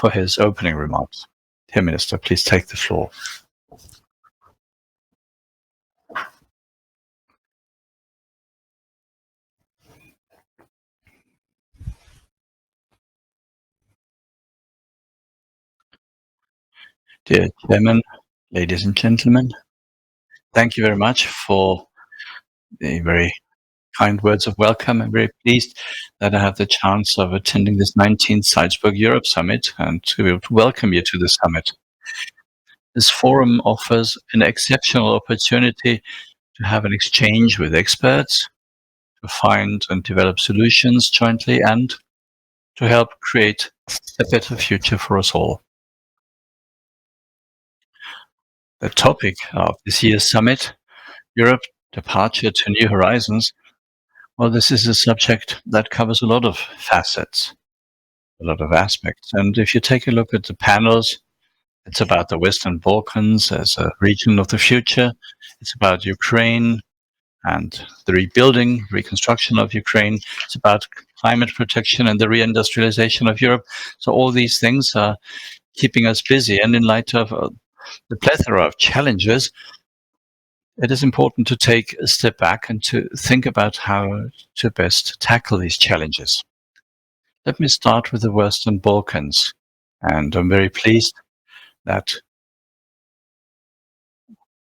for his opening remarks. Herr Minister, please take the floor. Dear Chairman, ladies and gentlemen, thank you very much for the very kind words of welcome. I'm very pleased that I have the chance of attending this 19th Salzburg Europe Summit and to be able to welcome you to the summit. This forum offers an exceptional opportunity to have an exchange with experts, to find and develop solutions jointly, and to help create a better future for us all. The topic of this year's summit, Europe, Departure to New Horizons, well, this is a subject that covers a lot of facets, a lot of aspects. And if you take a look at the panels, it's about the Western Balkans as a region of the future. It's about Ukraine and the rebuilding, reconstruction of Ukraine. It's about climate protection and the reindustrialization of Europe. So all these things are keeping us busy. And in light of the plethora of challenges, it is important to take a step back and to think about how to best tackle these challenges. Let me start with the Western Balkans. And I'm very pleased that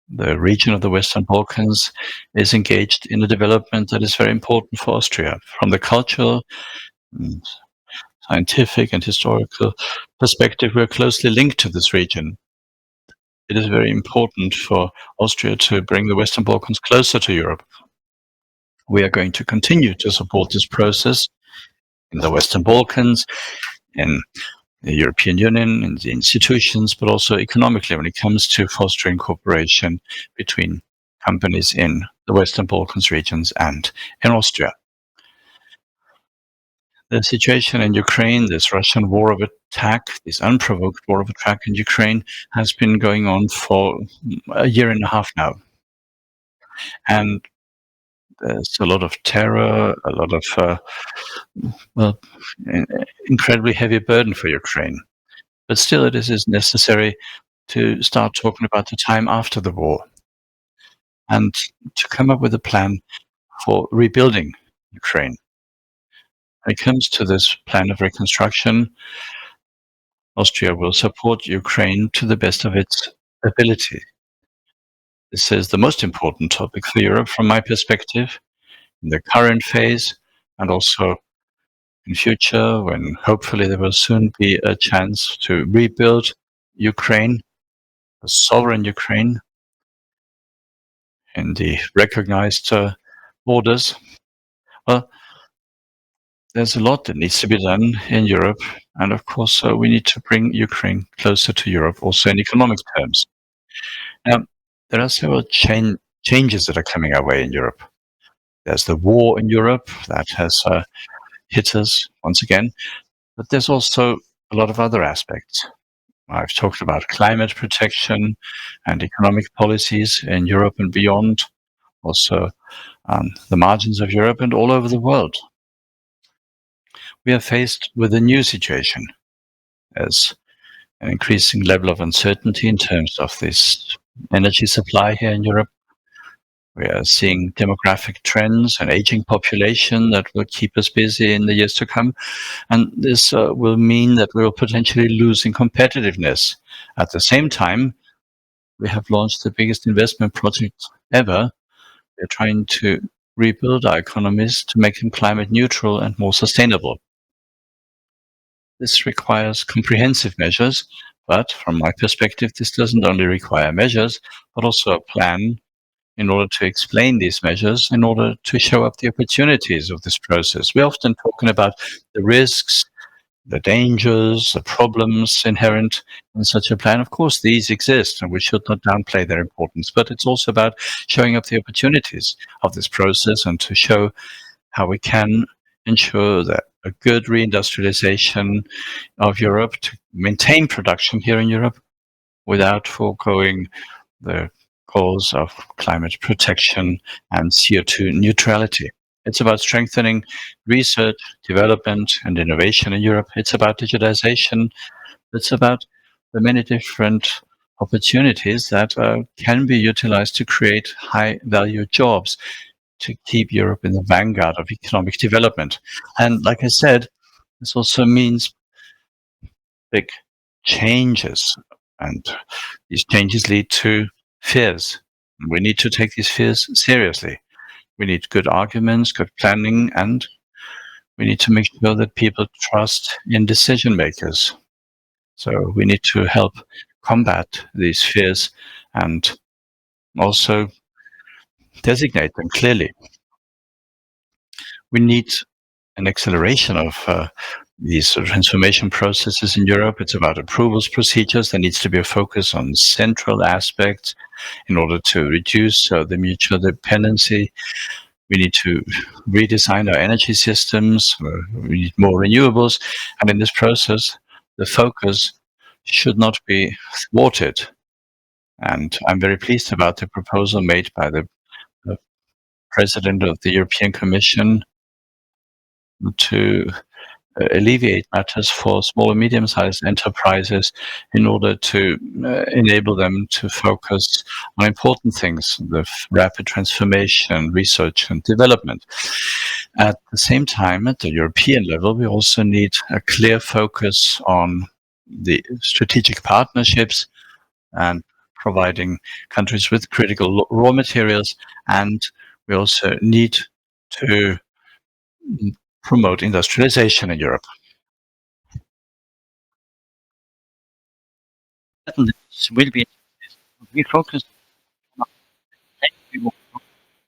the region of the Western Balkans is engaged in a development that is very important for Austria. From the cultural, scientific and historical perspective, we're closely linked to this region. It is very important for Austria to bring the Western Balkans closer to Europe. We are going to continue to support this process in the Western Balkans, in the European Union, in the institutions, but also economically when it comes to fostering cooperation between companies in the Western Balkans regions and in Austria. The situation in Ukraine, this Russian war of attack, this unprovoked war of attack in Ukraine, has been going on for a year and a half now. And there's a lot of terror, a lot of, incredibly heavy burden for Ukraine. But still, it is necessary to start talking about the time after the war and to come up with a plan for rebuilding Ukraine. When it comes to this plan of reconstruction, Austria will support Ukraine to the best of its ability. This is the most important topic for Europe from my perspective, in the current phase and also in future, when hopefully there will soon be a chance to rebuild Ukraine, a sovereign Ukraine, in the recognized borders. Well, there's a lot that needs to be done in Europe, and of course we need to bring Ukraine closer to Europe, also in economic terms. Now, there are several changes that are coming our way in Europe. There's the war in Europe that has hit us once again, but there's also a lot of other aspects. I've talked about climate protection and economic policies in Europe and beyond, also the margins of Europe and all over the world. We are faced with a new situation. There's an increasing level of uncertainty in terms of this energy supply here in Europe. We are seeing demographic trends, an aging population that will keep us busy in the years to come. And this will mean that we will potentially lose in competitiveness. At the same time, we have launched the biggest investment project ever. We're trying to rebuild our economies to make them climate neutral and more sustainable. This requires comprehensive measures, but from my perspective, this doesn't only require measures, but also a plan in order to explain these measures, in order to show up the opportunities of this process. We're often talking about the risks, the dangers, the problems inherent in such a plan. Of course, these exist, and we should not downplay their importance, but it's also about showing up the opportunities of this process and to show how we can ensure that a good reindustrialization of Europe, to maintain production here in Europe without foregoing the cause of climate protection and CO2 neutrality. It's about strengthening research, development, and innovation in Europe. It's about digitization. It's about the many different opportunities that can be utilized to create high-value jobs, to keep Europe in the vanguard of economic development. And like I said, this also means big changes, and these changes lead to fears. We need to take these fears seriously. We need good arguments, good planning, and we need to make sure that people trust in decision makers. So we need to help combat these fears and also designate them clearly. We need an acceleration of these sort of transformation processes in Europe. It's about approvals procedures. There needs to be a focus on central aspects in order to reduce the mutual dependency. We need to redesign our energy systems. We need more renewables. And in this process, the focus should not be thwarted. And I'm very pleased about the proposal made by the President of the European Commission to alleviate matters for small and medium-sized enterprises in order to enable them to focus on important things, the rapid transformation, research and development. At the same time, at the European level, we also need a clear focus on the strategic partnerships and providing countries with critical raw materials, and we also need to promote industrialization in Europe. This will be we focus on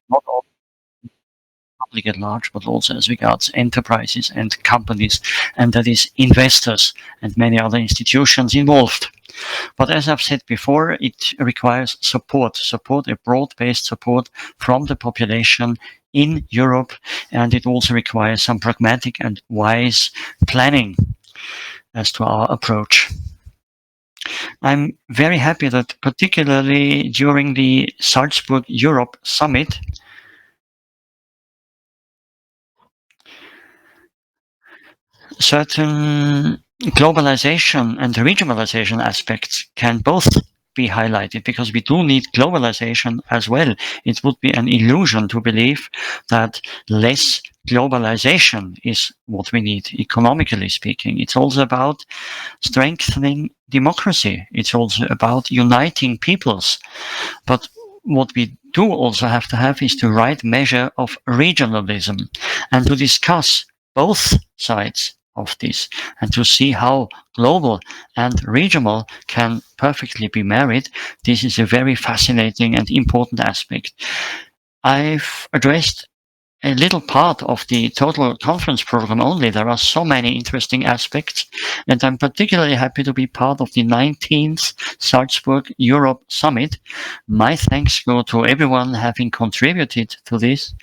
not all public at large, but also as regards enterprises and companies, and that is investors and many other institutions involved. But as I've said before, it requires support, a broad-based support from the population in Europe, and it also requires some pragmatic and wise planning as to our approach. I'm very happy that particularly during the Salzburg Europe Summit, certain globalization and regionalization aspects can both be highlighted, because we do need globalization as well. It would be an illusion to believe that less globalization is what we need, economically speaking. It's also about strengthening democracy. It's also about uniting peoples. But what we do also have to have is the right measure of regionalism, and to discuss both sides of this and to see how global and regional can perfectly be married. This is a very fascinating and important aspect. I've addressed a little part of the total conference program only. There are so many interesting aspects, and I'm particularly happy to be part of the 19th Salzburg Europe Summit. My thanks go to everyone having contributed to this,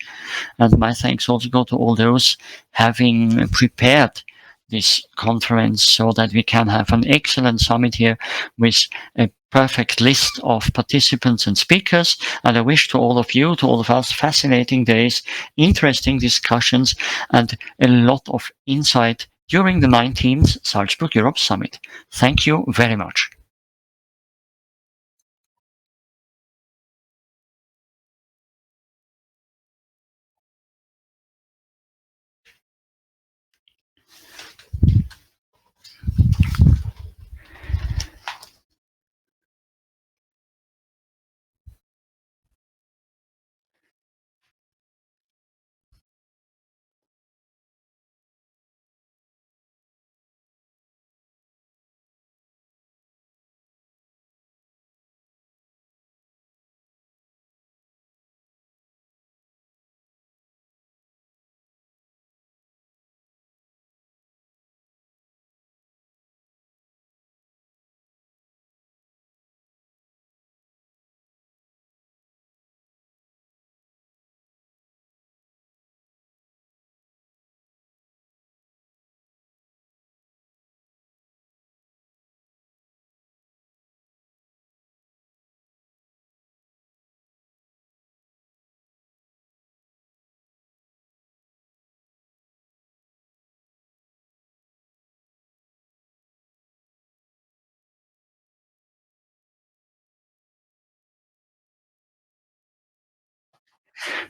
and my thanks also go to all those having prepared this conference so that we can have an excellent summit here with a perfect list of participants and speakers. And I wish to all of you, to all of us, fascinating days, interesting discussions, and a lot of insight during the 19th Salzburg Europe Summit. Thank you very much.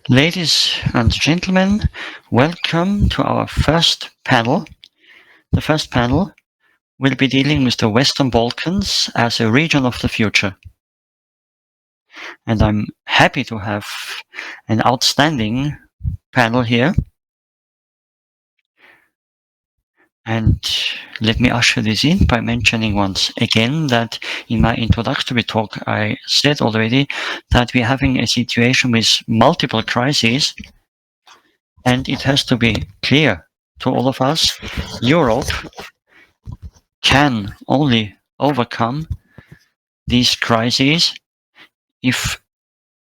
Ladies and gentlemen, welcome to our first panel. The first panel will be dealing with the Western Balkans as a region of the future. And I'm happy to have an outstanding panel here. And let me usher this in by mentioning once again that in my introductory talk, I said already that we're having a situation with multiple crises, and it has to be clear to all of us, Europe can only overcome these crises if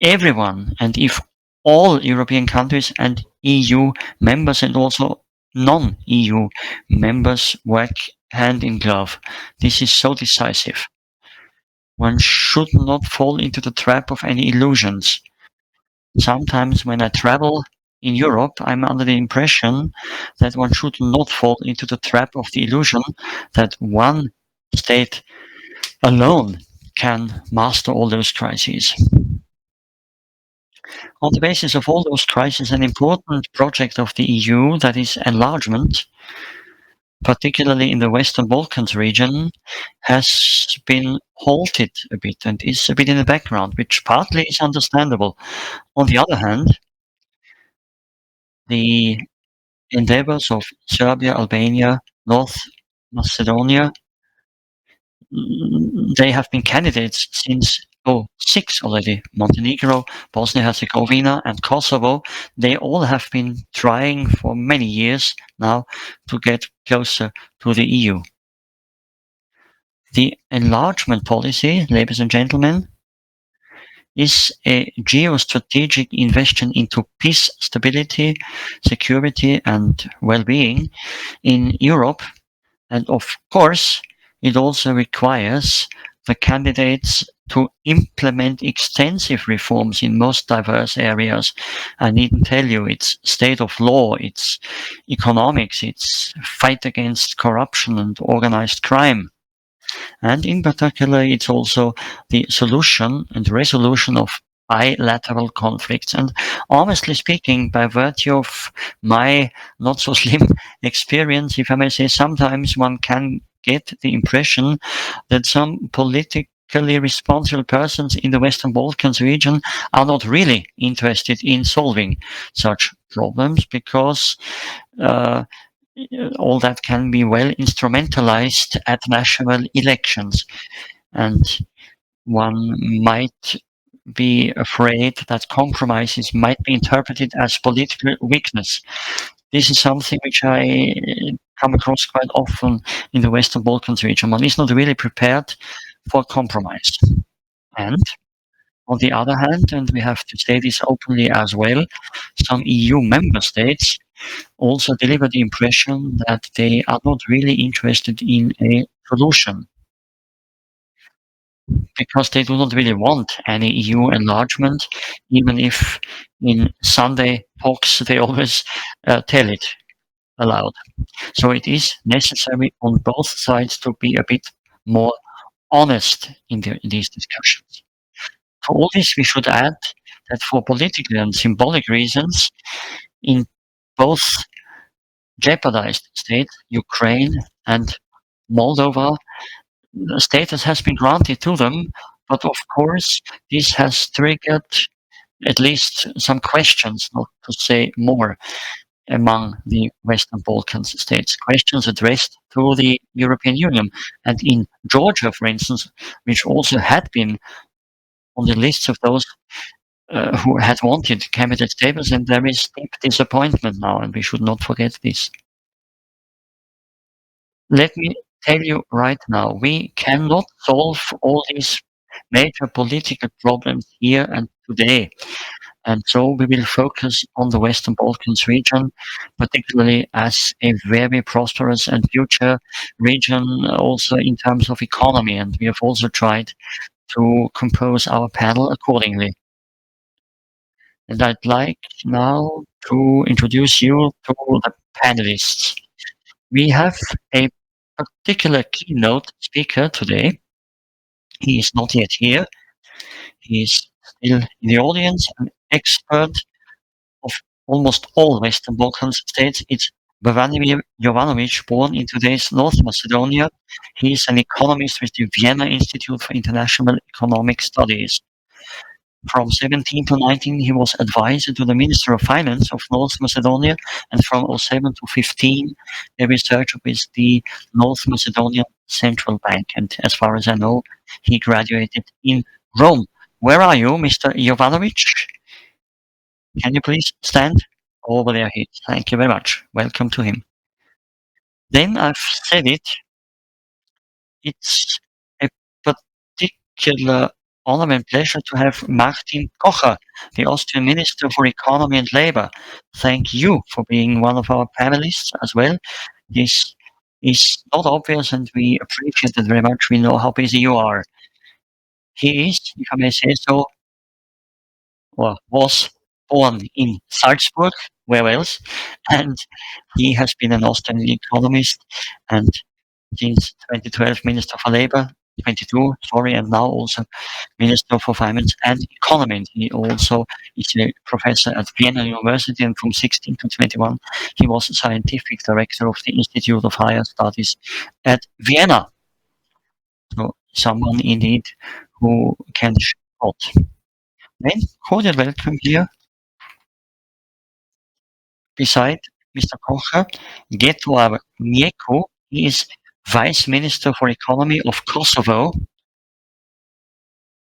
everyone and if all European countries and EU members and also non-EU members work hand in glove. This is so decisive. One should not fall into the trap of any illusions. Sometimes when I travel in Europe, I'm under the impression that one should not fall into the trap of the illusion that one state alone can master all those crises. On the basis of all those crises, an important project of the EU, that is enlargement, particularly in the Western Balkans region, has been halted a bit and is a bit in the background, which partly is understandable. On the other hand, the endeavors of Serbia, Albania, North Macedonia, they have been candidates since 2006 already. Montenegro, Bosnia-Herzegovina, and Kosovo, they all have been trying for many years now to get closer to the EU. The enlargement policy, ladies and gentlemen, is a geostrategic investment into peace, stability, security, and well-being in Europe. And of course, it also requires the candidates to implement extensive reforms in most diverse areas. I needn't tell you, it's state of law, it's economics, it's fight against corruption and organized crime. And in particular, it's also the solution and resolution of bilateral conflicts. And honestly speaking, by virtue of my not so slim experience, if I may say, sometimes one can get the impression that some politically responsible persons in the Western Balkans region are not really interested in solving such problems because all that can be well instrumentalized at national elections. And one might be afraid that compromises might be interpreted as political weakness. This is something which I come across quite often in the Western Balkans region. One is not really prepared for compromise. And on the other hand, and we have to say this openly as well, some EU member states also deliver the impression that they are not really interested in a solution because they do not really want any EU enlargement, even if in Sunday talks they always tell it aloud. So it is necessary on both sides to be a bit more honest in these discussions. For all this, we should add that for political and symbolic reasons, in both jeopardized states, Ukraine and Moldova, status has been granted to them, but of course, this has triggered at least some questions, not to say more, among the Western Balkans states. Questions addressed to the European Union. And in Georgia, for instance, which also had been on the lists of those who had wanted candidate status, and there is deep disappointment now, and we should not forget this. Let me tell you right now, we cannot solve all these major political problems here and today. And so we will focus on the Western Balkans region, particularly as a very prosperous and future region, also in terms of economy. And we have also tried to compose our panel accordingly. And I'd like now to introduce you to the panelists. We have a particular keynote speaker today. He is not yet here. He is still in the audience, an expert almost all Western Balkans states. It's Branimir Jovanović, born in today's North Macedonia. He is an economist with the Vienna Institute for International Economic Studies. From 17 to 19, he was advisor to the Minister of Finance of North Macedonia, and from 07 to 15, a researcher with the North Macedonian Central Bank. And as far as I know, he graduated in Rome. Where are you, Mr. Jovanovic? Can you please stand? Over there. Thank you very much. Welcome to him. Then I've said it. It's a particular honor and pleasure to have Martin Kocher, the Austrian Minister for Economy and Labor. Thank you for being one of our panelists as well. This is not obvious, and we appreciate it very much. We know how busy you are. He is, if I may say so, or was born in Salzburg, where else? And he has been an Austrian economist and since 2012 Minister for Labor, 22, sorry, and now also Minister for Finance and Economy. He also is a professor at Vienna University, and from 16 to 21 he was scientific director of the Institute of Higher Studies at Vienna. So someone indeed who can shout. Then cordial welcome here beside Mr. Kocher, Getoar Mjeku. He is Vice Minister for Economy of Kosovo.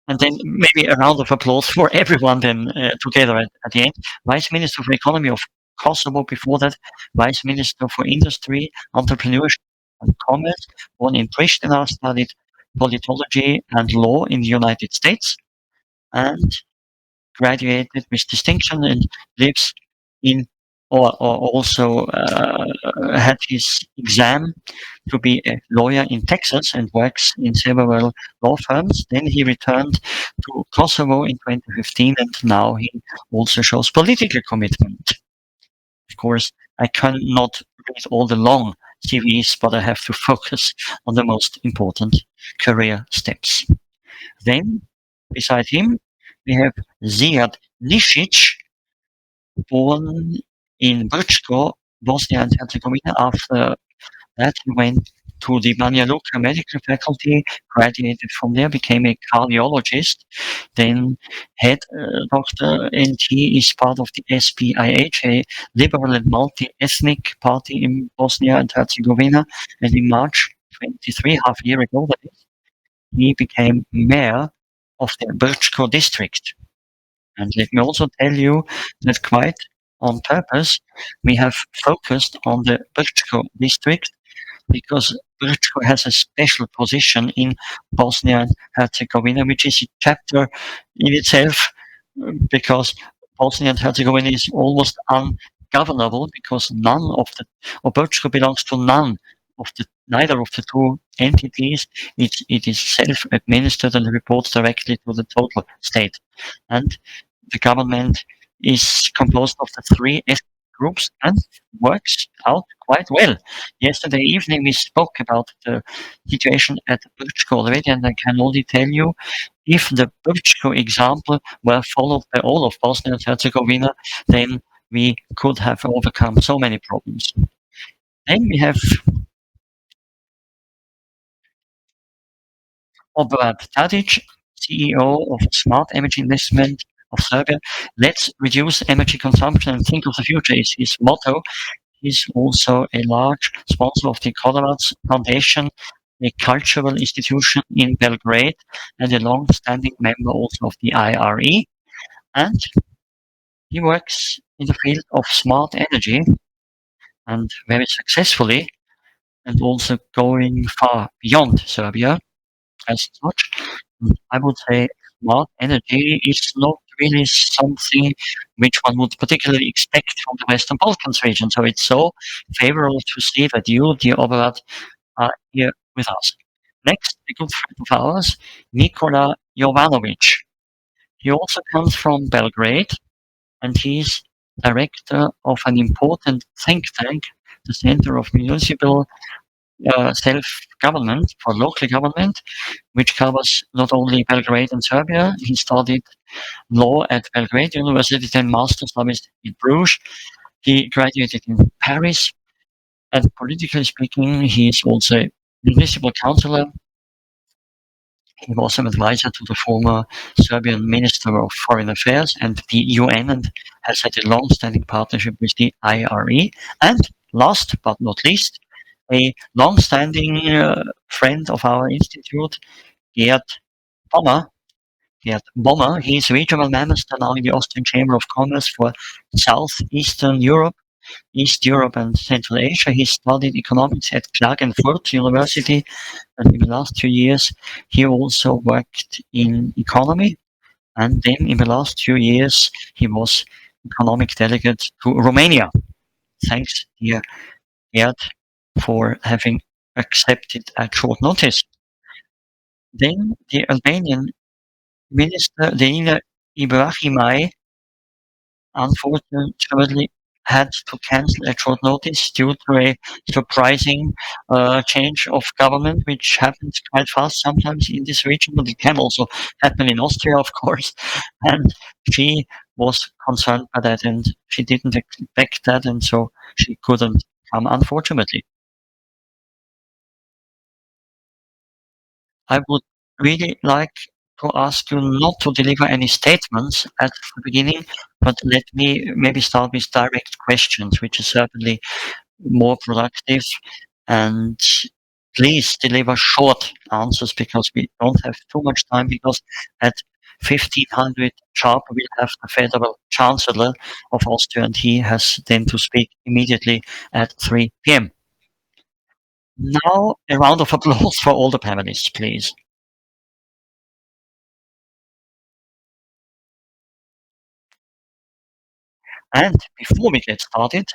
And then maybe a round of applause for everyone then together at the end. Vice Minister for Economy of Kosovo, before that, Vice Minister for Industry, Entrepreneurship and Commerce, born in Pristina, studied politology and law in the United States, and graduated with distinction and lives in or also had his exam to be a lawyer in Texas and works in several law firms. Then he returned to Kosovo in 2015, and now he also shows political commitment. Of course, I cannot read all the long CVs, but I have to focus on the most important career steps. Then, beside him, we have Zijad Nišić, born in Brčko, Bosnia and Herzegovina. After that, he went to the Banja Luka medical faculty, graduated from there, became a cardiologist, then head doctor, and he is part of the SPIH, a liberal and multi-ethnic party in Bosnia and Herzegovina. And in March 23, half a year ago, that is, he became mayor of the Brčko district. And let me also tell you that quite on purpose, we have focused on the Brčko district because Brčko has a special position in Bosnia and Herzegovina, which is a chapter in itself, because Bosnia and Herzegovina is almost ungovernable because Brčko belongs to neither of the two entities. It is self-administered and reports directly to the total state. And the government is composed of the three ethnic groups and works out quite well. Yesterday evening we spoke about the situation at Brčko already, and I can only tell you, if the Brčko example were followed by all of Bosnia and Herzegovina, then we could have overcome so many problems. Then we have Obrad Tadic, CEO of Smart Energy Investment of Serbia. Let's reduce energy consumption and think of the future is his motto. He's also a large sponsor of the Kosovo Foundation, a cultural institution in Belgrade, and a long-standing member also of the IRE. And he works in the field of smart energy, and very successfully, and also going far beyond Serbia as such. I would say smart energy is not really something which one would particularly expect from the Western Balkans region. So it's so favorable to see that you, dear Obrad, are here with us. Next, a good friend of ours, Nikola Jovanovic. He also comes from Belgrade, and he's director of an important think tank, the Center of Municipal self-government, for local government, which covers not only Belgrade and Serbia. He studied law at Belgrade University, then master studies in Bruges. He graduated in Paris, and politically speaking, he is also municipal councillor. He was an advisor to the former Serbian Minister of Foreign Affairs and the UN, and has had a long-standing partnership with the IRE. And last but not least, a long-standing friend of our institute, Gerd Bommer. Gerd Bommer, he is regional minister now in the Austrian Chamber of Commerce for Southeastern Europe, East Europe, and Central Asia. He studied economics at Klagenfurt University, and in the last 2 years, he also worked in economy. And then in the last few years, he was economic delegate to Romania. Thanks, dear Gerd, for having accepted at short notice. Then the Albanian minister, Delina Ibrahimaj, unfortunately had to cancel at short notice due to a surprising change of government, which happens quite fast sometimes in this region, but it can also happen in Austria, of course. And she was concerned by that, and she didn't expect that, and so she couldn't come, unfortunately. I would really like to ask you not to deliver any statements at the beginning, but let me maybe start with direct questions, which is certainly more productive. And please deliver short answers because we don't have too much time, because at 1500 sharp we'll have the Federal Chancellor of Austria, and he has then to speak immediately at 3 p.m. Now, a round of applause for all the panelists, please. And before we get started,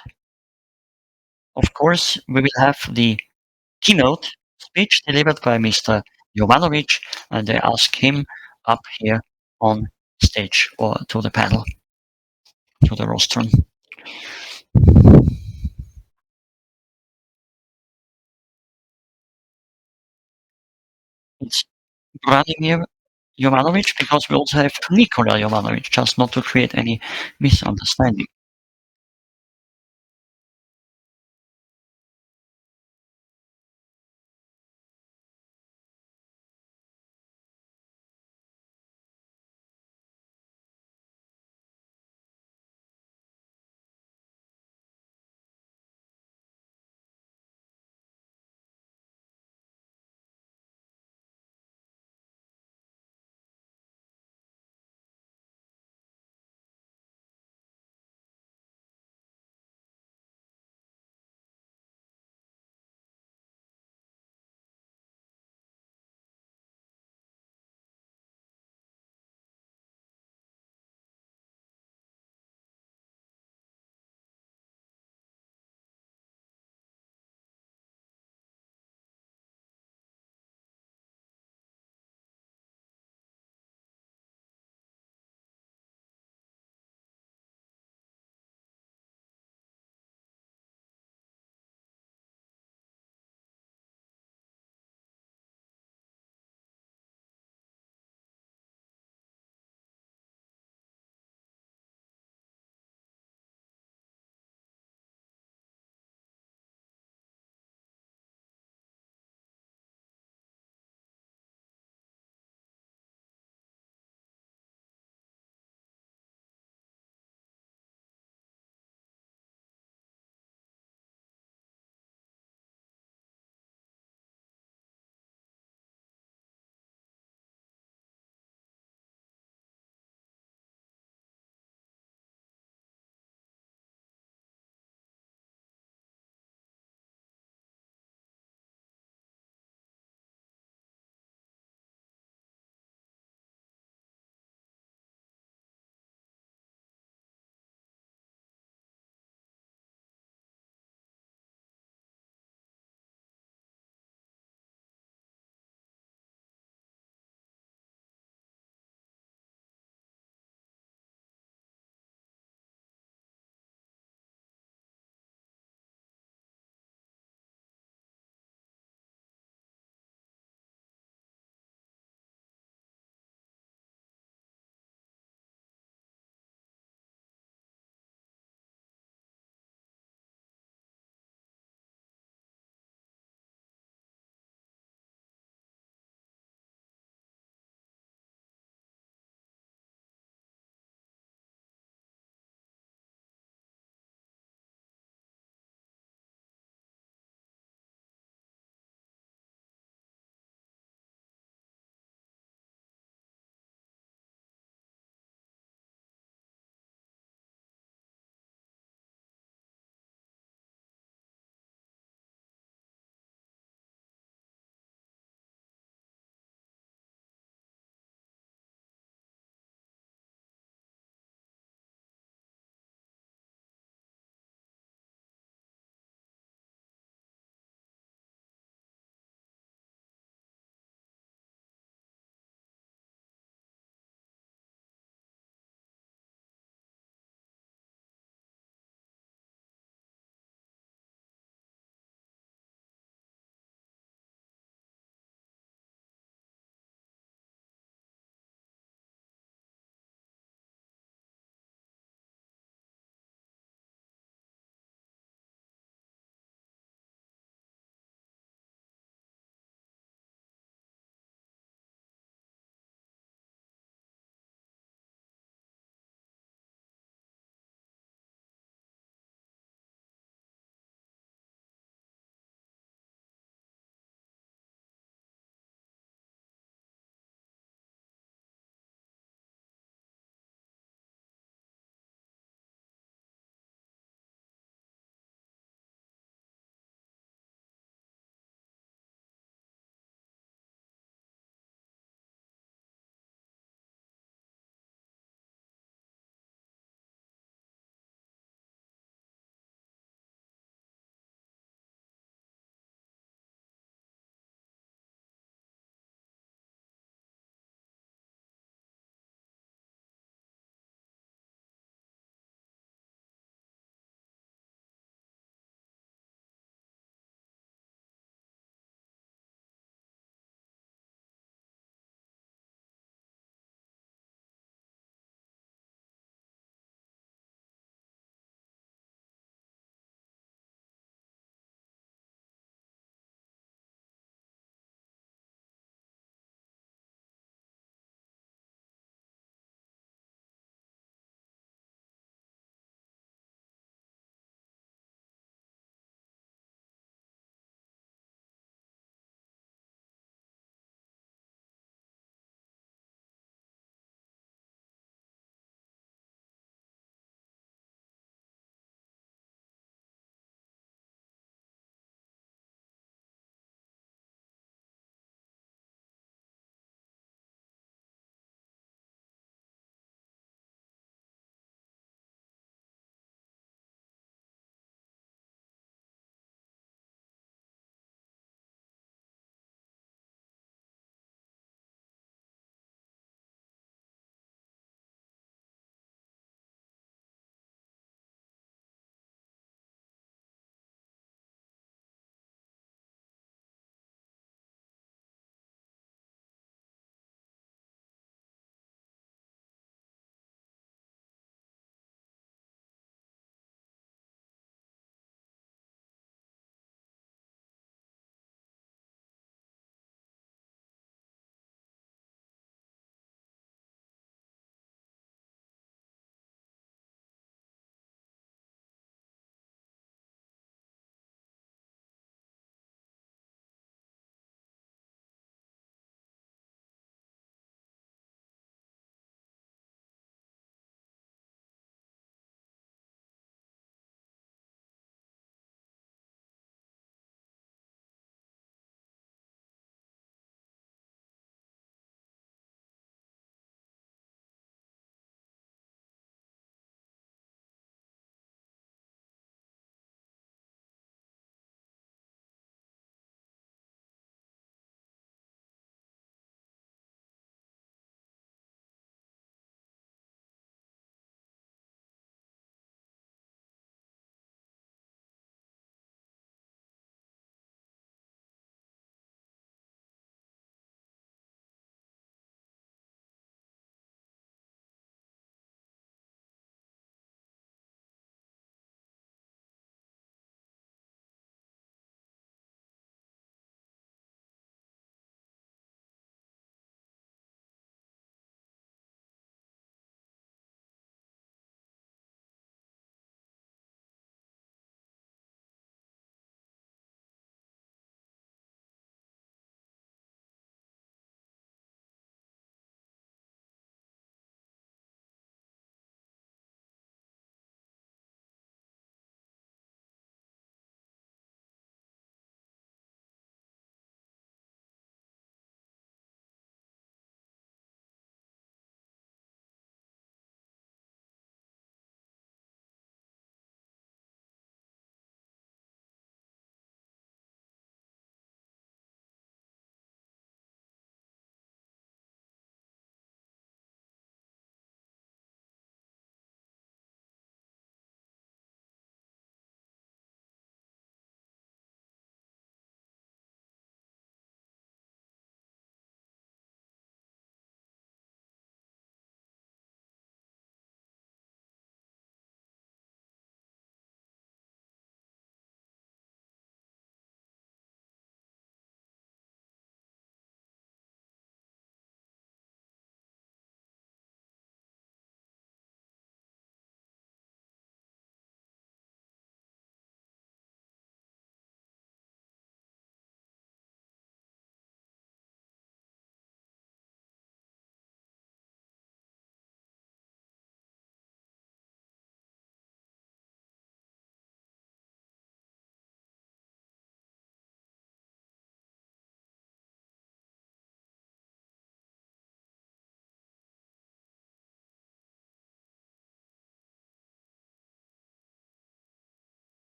of course, we will have the keynote speech delivered by Mr. Jovanovic, and I ask him up here on stage or to the panel, to the rostrum. It's Branimir Jovanovic, because we also have Nikola Jovanovic, just not to create any misunderstanding.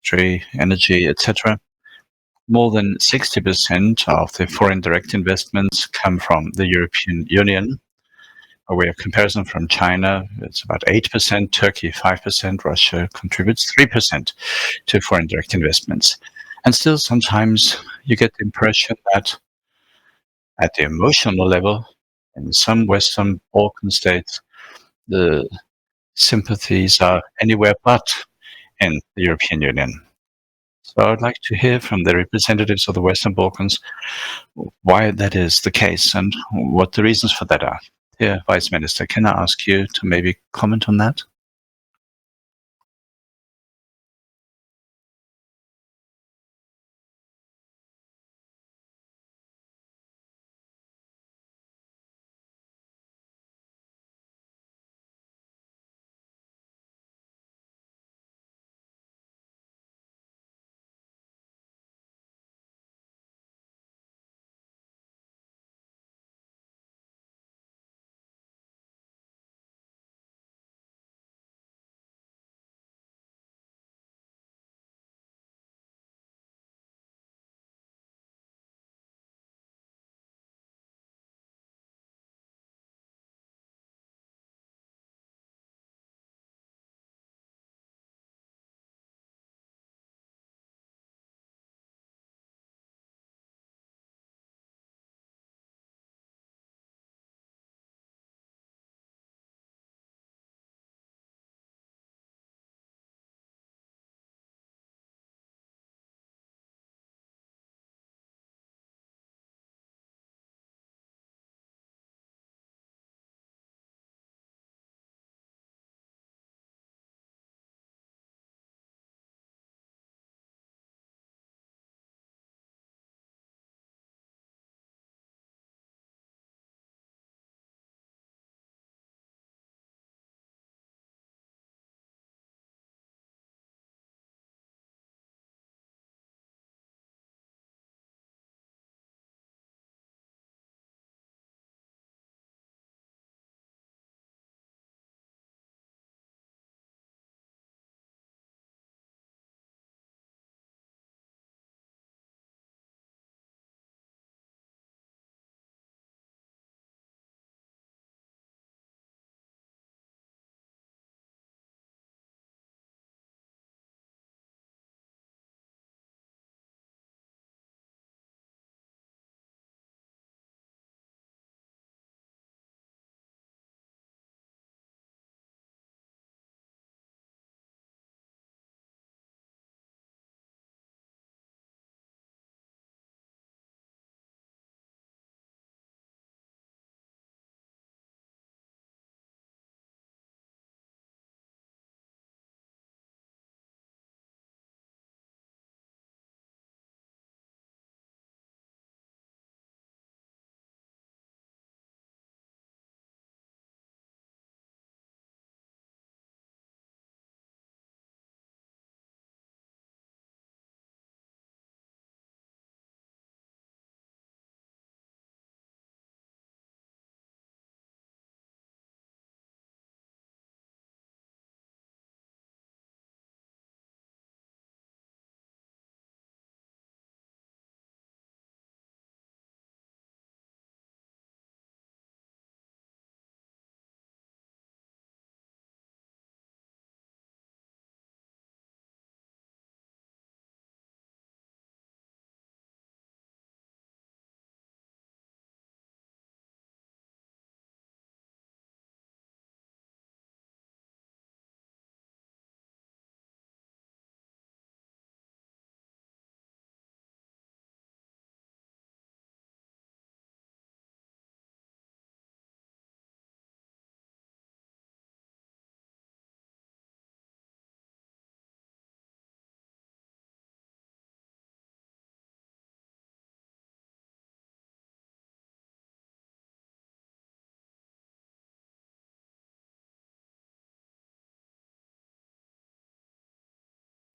industry, energy, etc. More than 60% of the foreign direct investments come from the European Union. A way of comparison, from China, it's about 8%, Turkey 5%, Russia contributes 3% to foreign direct investments. And still, sometimes you get the impression that at the emotional level, in some Western Balkan states, the sympathies are anywhere but in the European Union. So I'd like to hear from the representatives of the Western Balkans why that is the case and what the reasons for that are. Dear Vice Minister, can I ask you to maybe comment on that?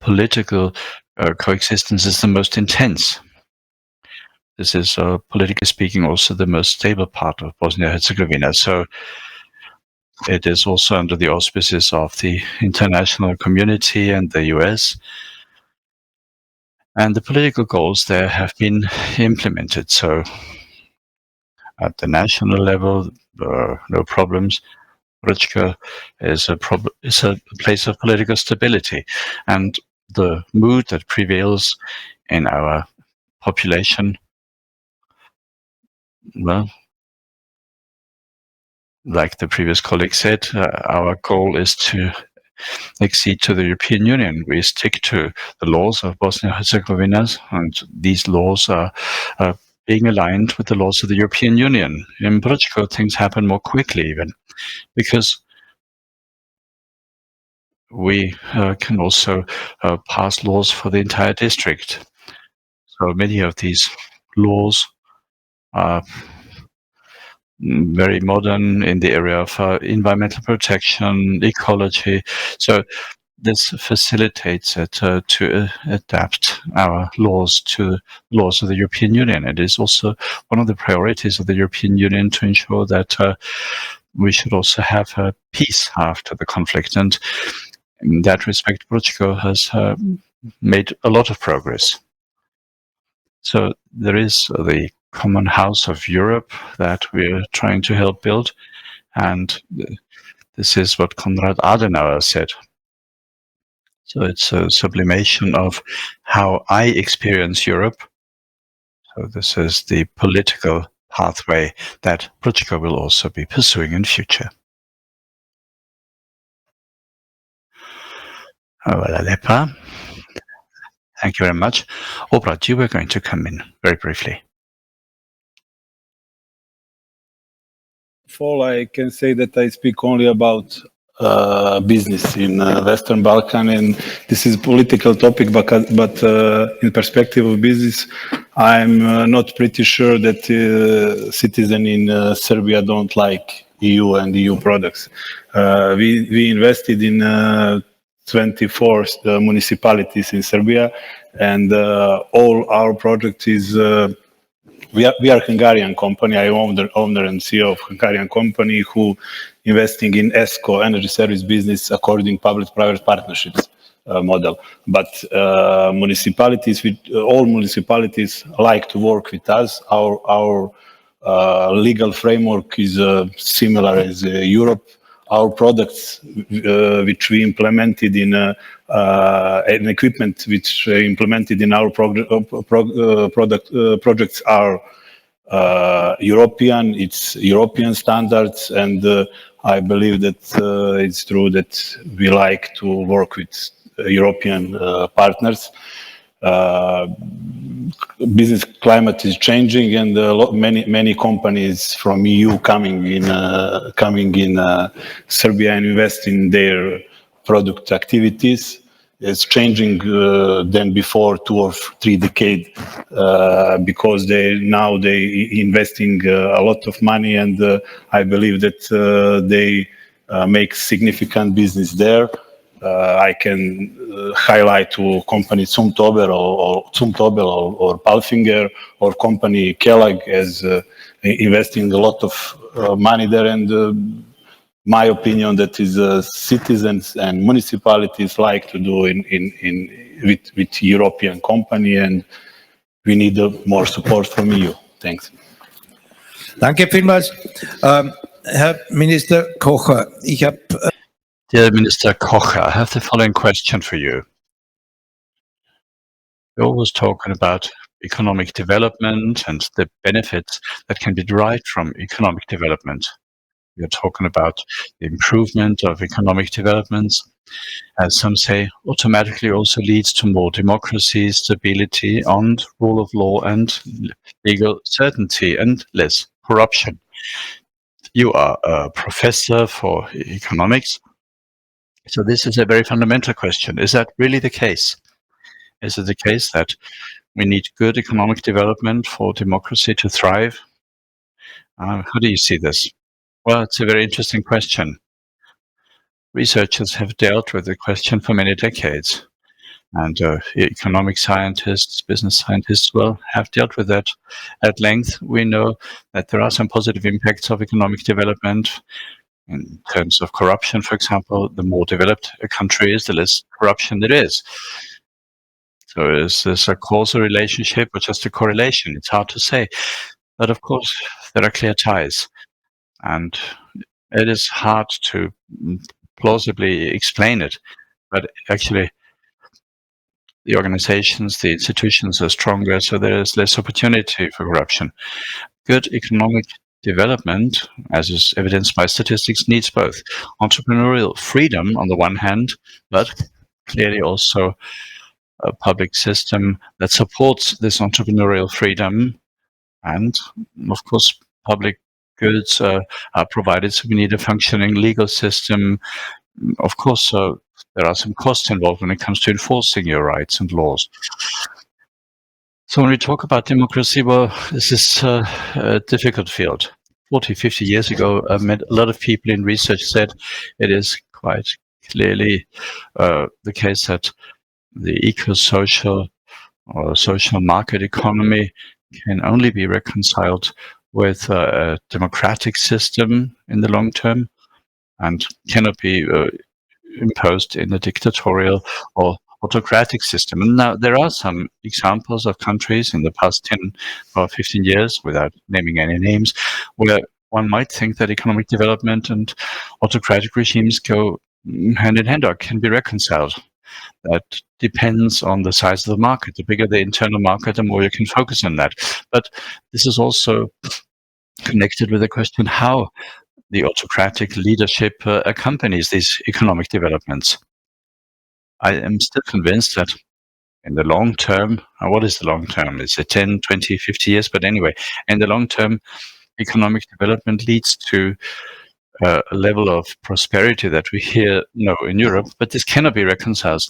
Political coexistence is the most intense. This is, politically speaking, also the most stable part of Bosnia-Herzegovina. So it is also under the auspices of the international community and the US. And the political goals there have been implemented. So at the national level, no problems. Brčko is a place of political stability, and the mood that prevails in our population, well, like the previous colleague said, our goal is to accede to the European Union. We stick to the laws of Bosnia-Herzegovina, and these laws are being aligned with the laws of the European Union. In Brčko, things happen more quickly even, because we can also pass laws for the entire district. So many of these laws are very modern in the area of environmental protection, ecology. So this facilitates it to adapt our laws to laws of the European Union. It is also one of the priorities of the European Union to ensure that we should also have peace after the conflict. And in that respect, Brčko has made a lot of progress. So there is the common house of Europe that we're trying to help build. And this is what Konrad Adenauer said. So it's a sublimation of how I experience Europe. So this is the political pathway that Brčko will also be pursuing in future. Hvala lepa. Thank you very much. Obrad, you were going to come in very briefly. All I can say that I speak only about business in Western Balkan, and this is a political topic, but in perspective of business, I'm not pretty sure that citizens in Serbia don't like EU and EU products. We invested in 24 municipalities in Serbia, and all our project is we are Hungarian company. I am owner and CEO of Hungarian company who investing in ESCO, energy service business, according public-private partnerships model. But municipalities, all municipalities like to work with us. Our legal framework is similar as Europe. Our products, which we implemented in an equipment which implemented in our projects are European. It's European standards, and I believe that it's true that we like to work with European partners. Business climate is changing, and many companies from EU coming in Serbia and invest in their product activities. It's changing than before 2 or 3 decades because they investing a lot of money, and I believe that they make significant business there. I can highlight to company Zumtobel or Palfinger, or company Kelag as investing a lot of money there, and my opinion that is citizens and municipalities like to do with European company, and we need more support from EU. Thanks. Danke vielmals. Herr Minister Kocher, ich habe Dear Minister Kocher, I have the following question for you. We're always talking about economic development and the benefits that can be derived from economic development. We're talking about the improvement of economic developments, as some say, automatically also leads to more democracy, stability, and rule of law and legal certainty and less corruption. You are a professor for economics. So this is a very fundamental question. Is that really the case? Is it the case that we need good economic development for democracy to thrive? How do you see this? Well, it's a very interesting question. Researchers have dealt with the question for many decades, and economic scientists, business scientists, well, have dealt with that at length. We know that there are some positive impacts of economic development. In terms of corruption, for example, the more developed a country is, the less corruption there is. So is this a causal relationship or just a correlation? It's hard to say. But of course, there are clear ties. And it is hard to plausibly explain it. But actually, the organizations, the institutions are stronger, so there is less opportunity for corruption. Good economic development, as is evidenced by statistics, needs both entrepreneurial freedom on the one hand, but clearly also a public system that supports this entrepreneurial freedom. And of course, public goods are provided, so we need a functioning legal system. Of course, there are some costs involved when it comes to enforcing your rights and laws. So when we talk about democracy, well, this is a difficult field. 40, 50 years ago, a lot of people in research said it is quite clearly the case that the eco-social or social market economy can only be reconciled with a democratic system in the long term and cannot be imposed in a dictatorial or autocratic system. And now there are some examples of countries in the past 10 or 15 years, without naming any names, where one might think that economic development and autocratic regimes go hand in hand or can be reconciled. That depends on the size of the market. The bigger the internal market, the more you can focus on that. But this is also connected with the question how the autocratic leadership accompanies these economic developments. I am still convinced that in the long term, what is the long term? Is it 10, 20, 50 years? But anyway, in the long term, economic development leads to a level of prosperity that we here know in Europe, but this cannot be reconciled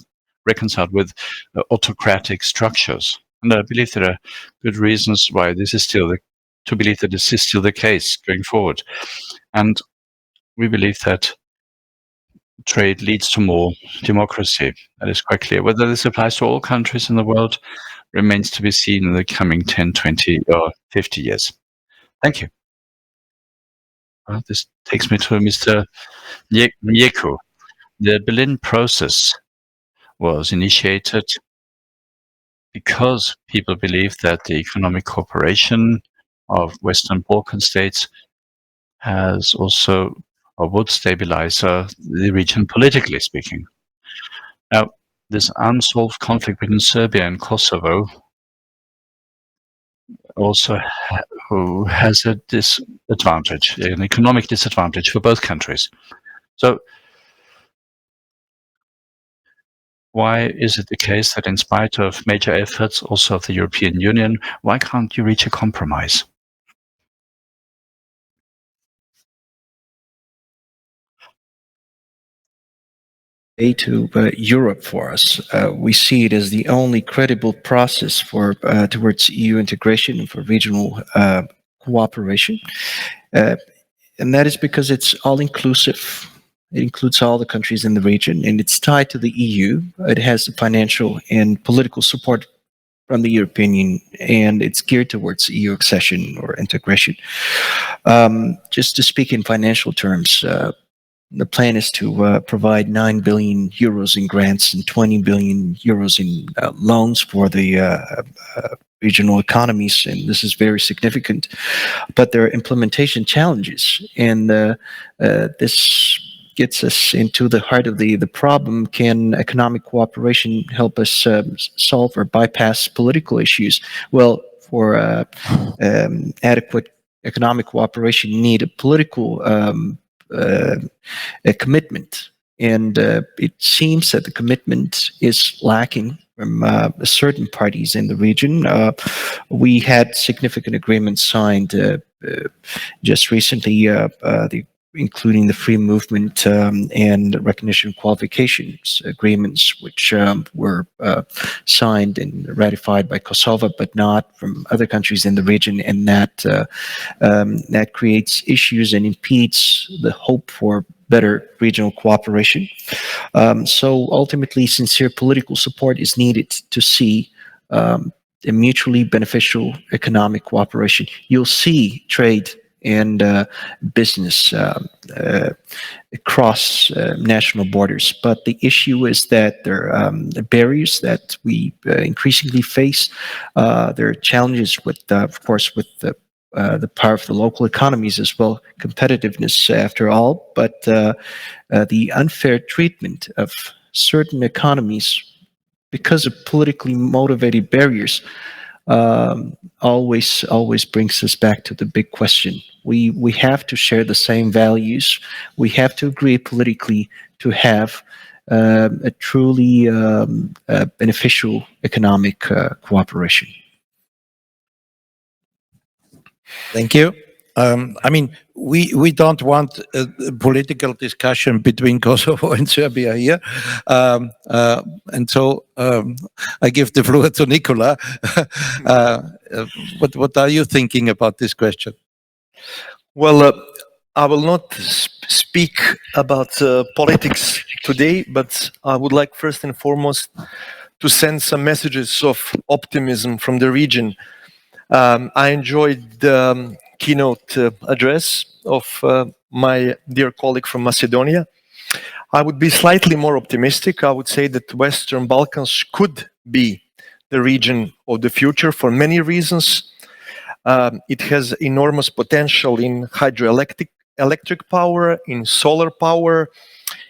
with autocratic structures. And I believe there are good reasons why this is still to believe that this is still the case going forward. And we believe that trade leads to more democracy. That is quite clear. Whether this applies to all countries in the world remains to be seen in the coming 10, 20, or 50 years. Thank you. Well, this takes me to Mr. Mjeku. The Berlin process was initiated because people believe that the economic cooperation of Western Balkan states has also or would stabilize the region politically speaking. Now, this unsolved conflict between Serbia and Kosovo also has a disadvantage, an economic disadvantage for both countries. So why is it the case that in spite of major efforts also of the European Union, why can't you reach a compromise? To Europe for us. We see it as the only credible process for towards EU integration and for regional cooperation. And that is because it's all-inclusive. It includes all the countries in the region, and it's tied to the EU. It has the financial and political support from the European Union, and it's geared towards EU accession or integration. Just to speak in financial terms, the plan is to provide 9 billion euros in grants and 20 billion euros in loans for the regional economies, and this is very significant. But there are implementation challenges, and this gets us into the heart of the problem. Can economic cooperation help us solve or bypass political issues? Well, for adequate economic cooperation, you need a political a commitment, and it seems that the commitment is lacking from certain parties in the region. We had significant agreements signed just recently, including the free movement and recognition of qualifications agreements, which were signed and ratified by Kosovo, but not from other countries in the region, and that creates issues and impedes the hope for better regional cooperation. So ultimately, sincere political support is needed to see a mutually beneficial economic cooperation. You'll see trade and business across national borders. But the issue is that there are barriers that we increasingly face. There are challenges with, of course, with the power of the local economies as well, competitiveness after all, but the unfair treatment of certain economies because of politically motivated barriers always brings us back to the big question. We have to share the same values. We have to agree politically to have a truly beneficial economic cooperation. Thank you. I mean, we don't want a political discussion between Kosovo and Serbia here. And so I give the floor to Nikola. What are you thinking about this question? Well, I will not speak about politics today, but I would like first and foremost to send some messages of optimism from the region. I enjoyed the keynote address of my dear colleague from Macedonia. I would be slightly more optimistic. I would say that Western Balkans could be the region of the future for many reasons. It has enormous potential in hydroelectric power, in solar power.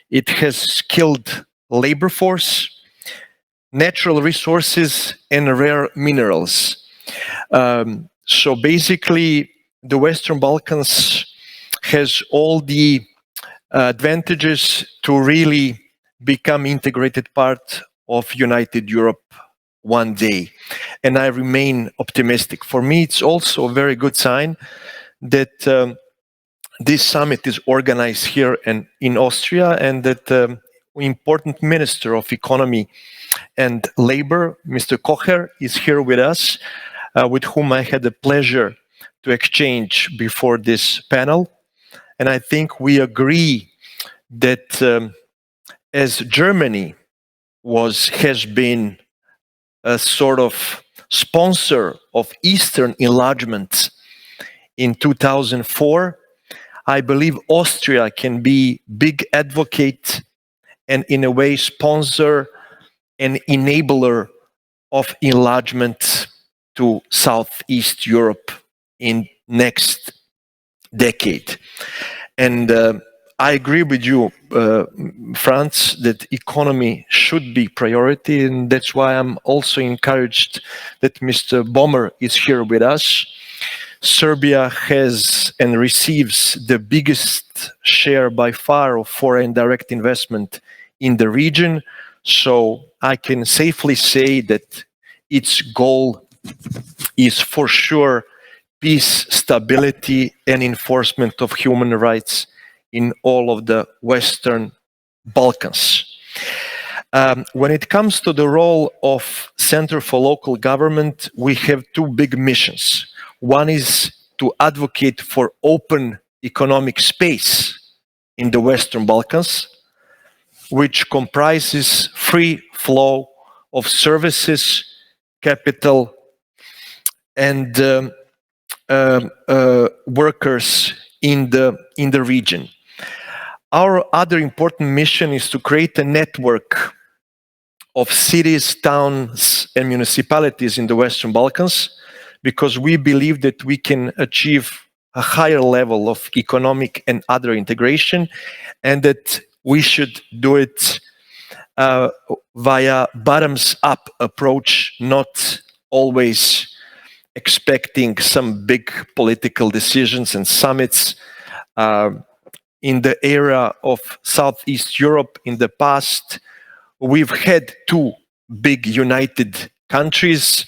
It has skilled labor force, natural resources, and rare minerals. So basically, the Western Balkans has all the advantages to really become integrated part of United Europe one day. And I remain optimistic. For me, it's also a very good sign that this summit is organized here in Austria, and that important Minister of Economy and Labor, Mr. Kocher, is here with us, with whom I had the pleasure to exchange before this panel. And I think we agree that as Germany has been a sort of sponsor of Eastern enlargement in 2004, I believe Austria can be big advocate and in a way sponsor and enabler of enlargement to Southeast Europe in next decade. And I agree with you, Franz, that economy should be priority, and that's why I'm also encouraged that Mr. Bommer is here with us. Serbia has and receives the biggest share by far of foreign direct investment in the region, so I can safely say that its goal is for sure peace, stability, and enforcement of human rights in all of the Western Balkans. When it comes to the role of Center for Local Government, we have two big missions. One is to advocate for open economic space in the Western Balkans, which comprises free flow of services, capital, and workers in the region. Our other important mission is to create a network of cities, towns, and municipalities in the Western Balkans, because we believe that we can achieve a higher level of economic and other integration, and that we should do it via bottoms-up approach, not always expecting some big political decisions and summits. In the era of Southeast Europe in the past, we've had two big united countries.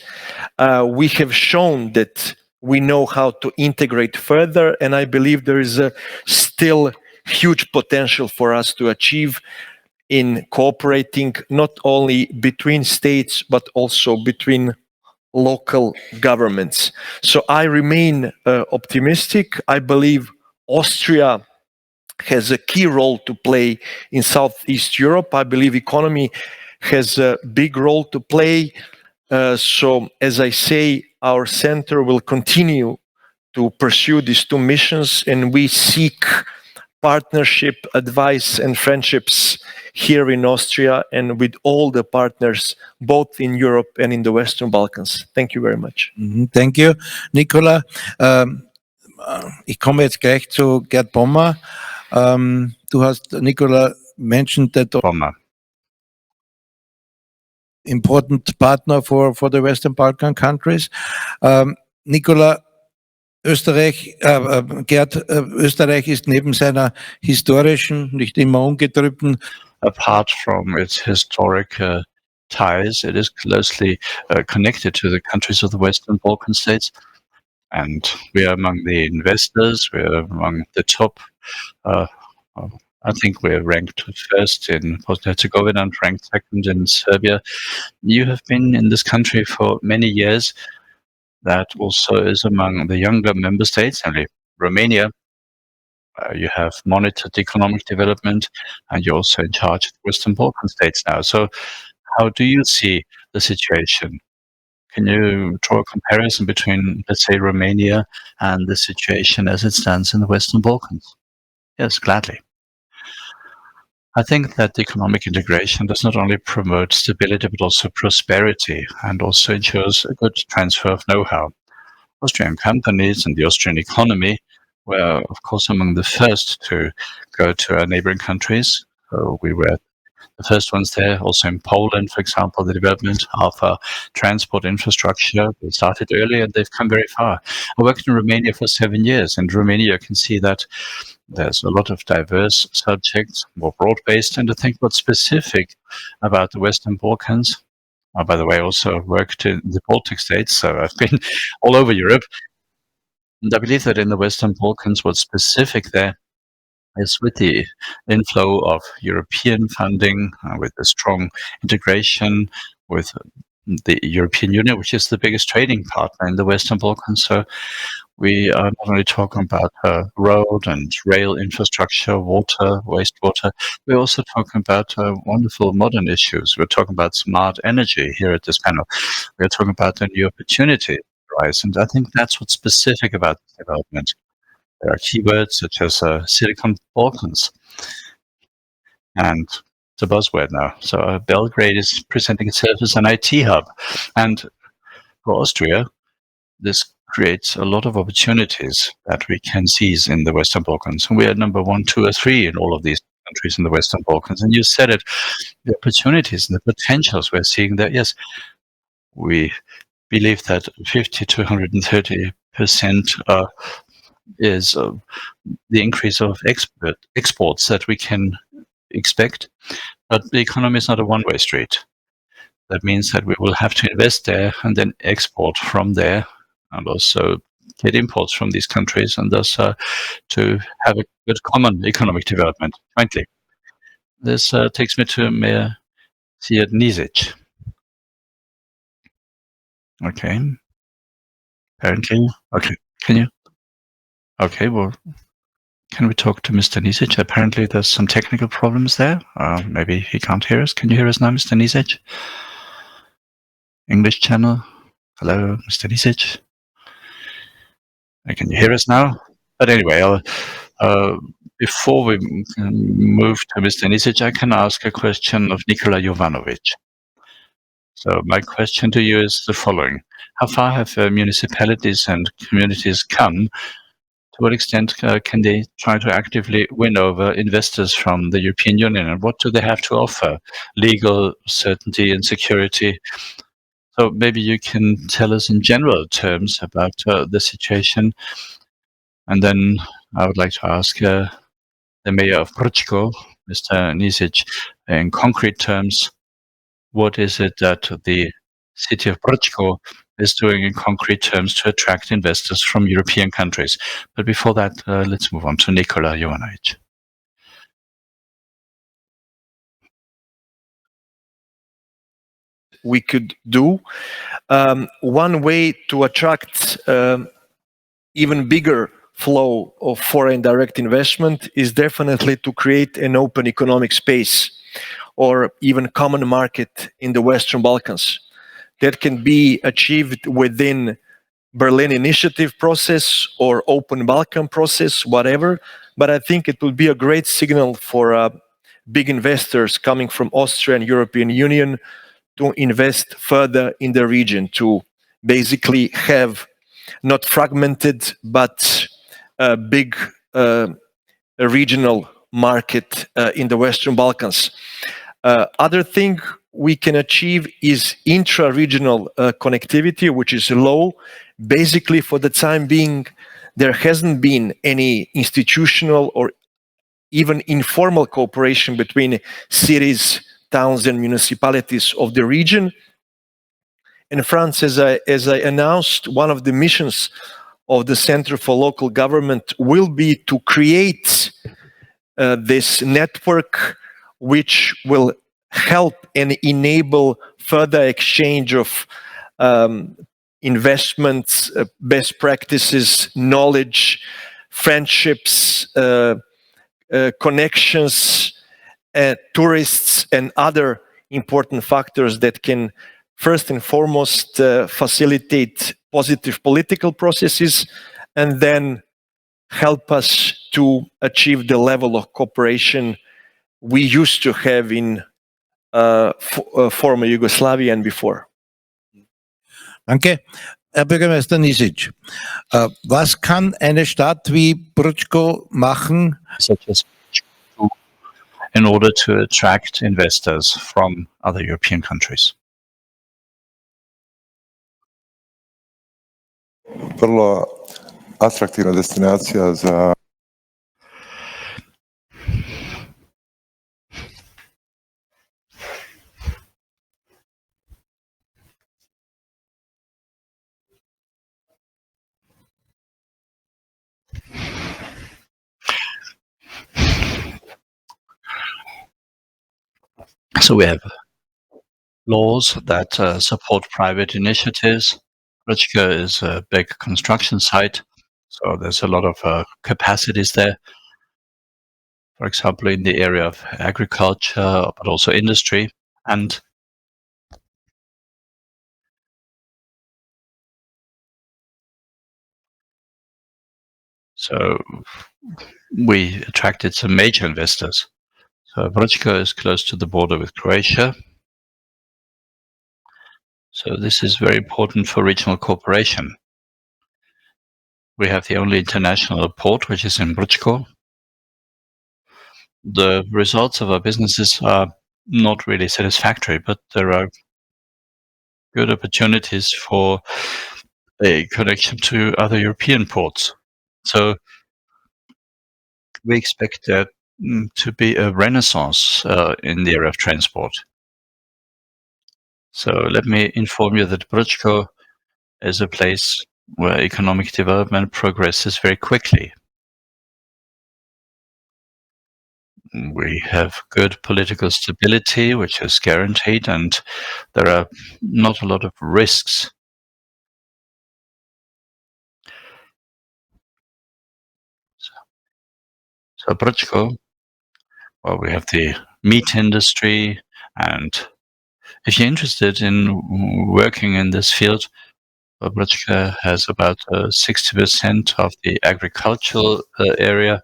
We have shown that we know how to integrate further, and I believe there is still huge potential for us to achieve in cooperating not only between states, but also between local governments. So I remain optimistic. I believe Austria has a key role to play in Southeast Europe. I believe economy has a big role to play. So as I say, our center will continue to pursue these two missions, and we seek partnership, advice, and friendships here in Austria and with all the partners, both in Europe and in the Western Balkans. Thank you very much. Thank you, Nikola. Ich komme jetzt gleich zu Gerd Bommer. Du hast, Nikola, mentioned that Bommer. important partner for the Western Balkan countries. Nikola, Gerd, Österreich ist neben seiner historischen, nicht immer ungetrübten, apart from its historic ties, it is closely connected to the countries of the Western Balkan states. And we are among the investors, we are among the top. I think we're ranked first in Bosnia-Herzegovina and ranked second in Serbia. You have been in this country for many years. That also is among the younger member states, only Romania. You have monitored economic development, and you're also in charge of the Western Balkan states now. So how do you see the situation? Can you draw a comparison between, let's say, Romania and the situation as it stands in the Western Balkans? Yes, gladly. I think that economic integration does not only promote stability, but also prosperity, and also ensures a good transfer of know-how. Austrian companies and the Austrian economy were, of course, among the first to go to our neighboring countries. So we were the first ones there. Also in Poland, for example, the development of transport infrastructure, they started early and they've come very far. I worked in Romania for 7 years. In Romania, you can see that there's a lot of diverse subjects, more broad-based, and I think what's specific about the Western Balkans, by the way, I also worked in the Baltic states, so I've been all over Europe. And I believe that in the Western Balkans, what's specific there is with the inflow of European funding, with the strong integration with the European Union, which is the biggest trading partner in the Western Balkans. So we are not only talking about road and rail infrastructure, water, wastewater, we're also talking about wonderful modern issues. We're talking about smart energy here at this panel. We're talking about the new opportunity rise, and I think that's what's specific about this development. There are keywords such as Silicon Balkans, and it's a buzzword now. So Belgrade is presenting itself as an IT hub, and for Austria, this creates a lot of opportunities that we can seize in the Western Balkans. We are number 1, 2, or 3 in all of these countries in the Western Balkans. And you said it, the opportunities and the potentials we're seeing there. Yes, we believe that 50 to 130% is the increase of exports that we can expect. But the economy is not a one-way street. That means that we will have to invest there and then export from there, and also get imports from these countries, and thus to have a good common economic development jointly. This takes me to Mayor Zijad Nišić. Okay. Apparently, okay. Can you? Okay, well, can we talk to Mr. Nišić? Apparently there's some technical problems there. Maybe he can't hear us. Can you hear us now, Mr. Nišić? English channel. Hello, Mr. Nišić. Can you hear us now? But anyway, before we move to Mr. Nišić, I can ask a question of Nikola Jovanovic. So my question to you is the following. How far have municipalities and communities come? To what extent can they try to actively win over investors from the European Union? And what do they have to offer? Legal certainty and security. So maybe you can tell us in general terms about the situation. And then I would like to ask the mayor of Brčko, Mr. Nišić, in concrete terms, what is it that the city of Brčko is doing in concrete terms to attract investors from European countries? But before that, let's move on to Nikola Jovanovic. We could do. One way to attract even bigger flow of foreign direct investment is definitely to create an open economic space or even common market in the Western Balkans. That can be achieved within Berlin Initiative process or Open Balkan process, whatever. But I think it will be a great signal for big investors coming from Austria and European Union to invest further in the region, to basically have not fragmented, but a big regional market in the Western Balkans. Other thing we can achieve is intra-regional connectivity, which is low. Basically, for the time being, there hasn't been any institutional or even informal cooperation between cities, towns, and municipalities of the region. And France, as I announced, one of the missions of the Center for Local Government will be to create this network which will help and enable further exchange of investments, best practices, knowledge, friendships, connections, tourists, and other important factors that can first and foremost facilitate positive political processes and then help us to achieve the level of cooperation we used to have in former Yugoslavia and before. Danke. Herr Bürgermeister Nišić, was kann eine Stadt wie Brčko machen, such as in order to attract investors from other European countries? Vrlo atraktivna destinacija za So we have laws that support private initiatives. Brčko is a big construction site, so there's a lot of capacities there. For example, in the area of agriculture, but also industry. And so we attracted some major investors. So Brčko is close to the border with Croatia. So this is very important for regional cooperation. We have the only international port, which is in Brčko. The results of our businesses are not really satisfactory, but there are good opportunities for a connection to other European ports. So we expect there to be a renaissance in the area of transport. So let me inform you that Brčko is a place where economic development progresses very quickly. We have good political stability, which is guaranteed, and there are not a lot of risks. So Brčko, well, we have the meat industry, and if you're interested in working in this field, Brčko has about 60% of the agricultural area